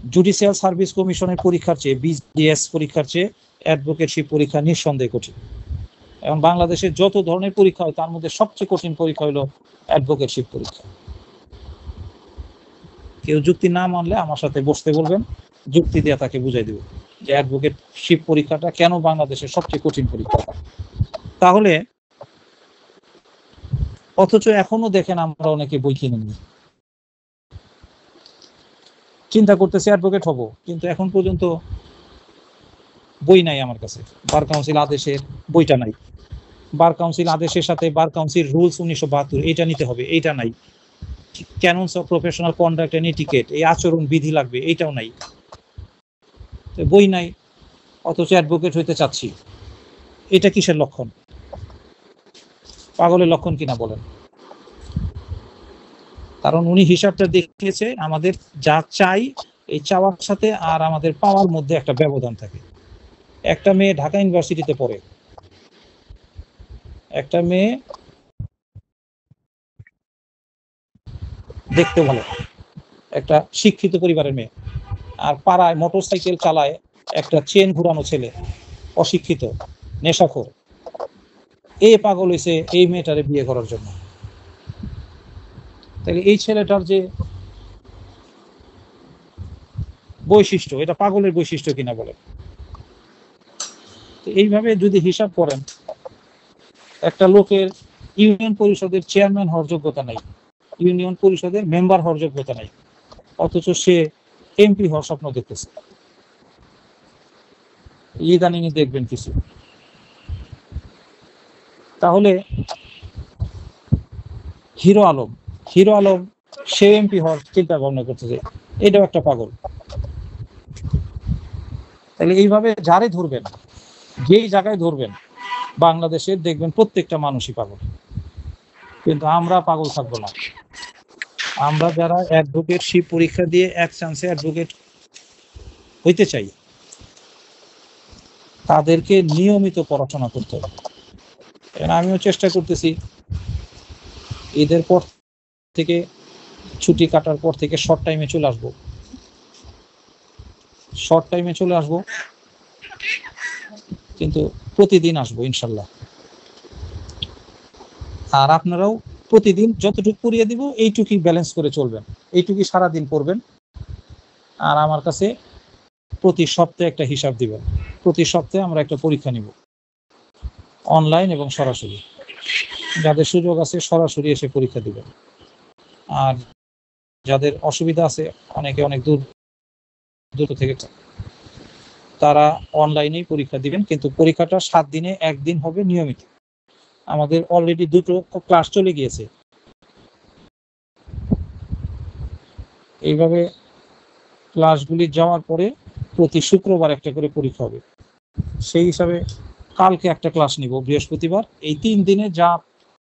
জুডিশিয়াল সার্ভিস কমিশনের পরীক্ষার চেয়ে, বিডিএস পরীক্ষার চেয়ে অ্যাডভোকেটশিপ পরীক্ষা নিঃসন্দেহে কঠিন। এবং বাংলাদেশে যত ধরনের পরীক্ষা হয় তার মধ্যে সবচেয়ে কঠিন পরীক্ষা হলো অ্যাডভোকেটশিপ পরীক্ষা। কেউ যুক্তি না মানলে আমার সাথে বসতে বলবেন, যুক্তি দিয়ে তাকে বুঝাই দেব যে অ্যাডভোকেটশিপ পরীক্ষাটা কেন বাংলাদেশের সবচেয়ে কঠিন পরীক্ষা। তাহলে অথচ এখনো দেখেন আমরা অনেকে বই কিনেননি, চিন্তা করতেছি অ্যাডভোকেট হব, কিন্তু এখন পর্যন্ত বই নাই আমার কাছে। বার কাউন্সিল আদেশের বইটা নাই, বার কাউন্সিল আদেশের সাথে বার কাউন্সিল রুলস 1972 এইটা নিতে হবে, এইটা নাই। Canons of professional conduct and etiquette, এই আচরণ বিধি লাগবে, এইটাও নাই। বই নাই, অথচ অ্যাডভোকেট হইতে চাচ্ছি। এটা কিসের লক্ষণ? পাগলের লক্ষণ কিনা বলেন? কারণ উনি হিসাবটা দেখিয়েছে আমাদের যা চাই এই চাওয়ার সাথে আর আমাদের পাওয়ার মধ্যে একটা ব্যবধান থাকে। একটা মেয়ে ঢাকা ইউনিভার্সিটিতে পড়ে, একটা মেয়ে দেখতে ভালো, একটা শিক্ষিত পরিবারের মেয়ে, আর পাড়ায় মোটরসাইকেল চালায় একটা চেন ঘুরানো ছেলে, অশিক্ষিত, নেশাখোর। এ পাগল হয়েছে এই মেয়েটারে বিয়ে করার জন্য। তাহলে এই ছেলেটার যে বৈশিষ্ট্য, এটা পাগলের বৈশিষ্ট্য কিনা বলেন? এইভাবে যদি হিসাব করেন, একটা লোকের ইউনিয়ন পরিষদের চেয়ারম্যান হওয়ার যোগ্যতা নাই, ইউনিয়ন পরিষদের মেম্বার হওয়ার যোগ্যতা নাই, অথচ সে এমপি হওয়ার স্বপ্ন দেখতেছে। ইদানিং দেখবেন কিছু। তাহলে হিরো আলম সে এমপি হওয়ার চিন্তা ভাবনা করতেছে, এটাও একটা পাগল। তাহলে এইভাবে যারে ধরবেন, যেই জায়গায় ধরবেন বাংলাদেশের, দেখবেন প্রত্যেকটা মানুষই পাগল। কিন্তু আমরা পাগল থাকবো না। আমরা যারা অ্যাডভোকেটশিপ পরীক্ষা দিয়ে এক চান্সে অ্যাডভোকেট হইতে চাই, তাদেরকে নিয়মিত পড়াশোনা করতে হবে। আমিও চেষ্টা করতেছি ঈদের পর থেকে, ছুটি কাটার পর থেকে শর্ট টাইমে চলে আসবো, কিন্তু প্রতিদিন আসবো ইনশাল্লাহ। আর আপনারাও প্রতিদিন যতটুকু পড়িয়ে দিব এইটুকুই ব্যালেন্স করে চলবেন, এইটুকুই সারাদিন পড়বেন। আর আমার কাছে প্রতি সপ্তাহে একটা হিসাব দিবেন। প্রতি সপ্তাহে আমরা একটা পরীক্ষা নিব, অনলাইন এবং সরাসরি। যাদের সুযোগ আছে সরাসরি এসে পরীক্ষা দিবেন, আর যাদের অসুবিধা আছে, অনেকে অনেক দূর থেকে, তারা অনলাইনেই পরীক্ষা দিবেন। কিন্তু পরীক্ষাটা 7 দিনে 1 দিন হবে নিয়মিত। আমাদের অলরেডি 2টো ক্লাস চলে গিয়েছে। এইভাবে ক্লাসগুলি যাওয়ার পরে প্রতি শুক্রবার একটা করে পরীক্ষা হবে। সেই হিসাবে কালকে একটা ক্লাস নিব, বৃহস্পতিবার। এই 3 দিনে যা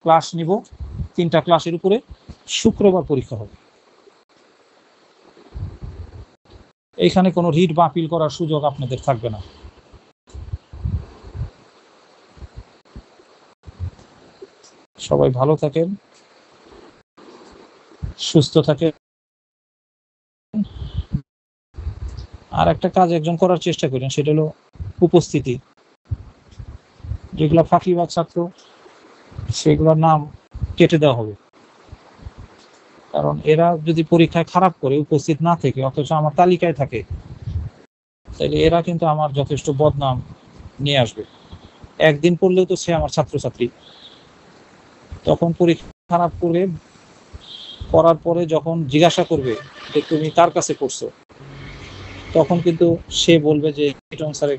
ক্লাস নিব, 3টা ক্লাসের উপরে শুক্রবার পরীক্ষা হবে। এইখানে কোনো রিট বা আপিল করার সুযোগ আপনাদের থাকবে না। সবাই ভালো থাকেন, সুস্থ থাকেন। আর একটা কাজ একজন করার চেষ্টা করেন, সেটা হলো উপস্থিতি। যেগুলো ফাঁকিবাজ ছাত্র, সেগুলোর নাম কেটে দেওয়া হবে। কারণ এরা যদি পরীক্ষায় খারাপ করে, উপস্থিত না থেকে, অথচ আমার তালিকায় থাকে, তাহলে এরা কিন্তু আমার যথেষ্ট বদনাম নিয়ে আসবে। একদিন পড়লেও তো সে আমার ছাত্রছাত্রী। তখন পরীক্ষা খারাপ করে করার পরে যখন জিজ্ঞাসা করবে যে তুমি কার কাছে পড়ছো, তখন কিন্তু সে বলবে যে লিটন স্যারের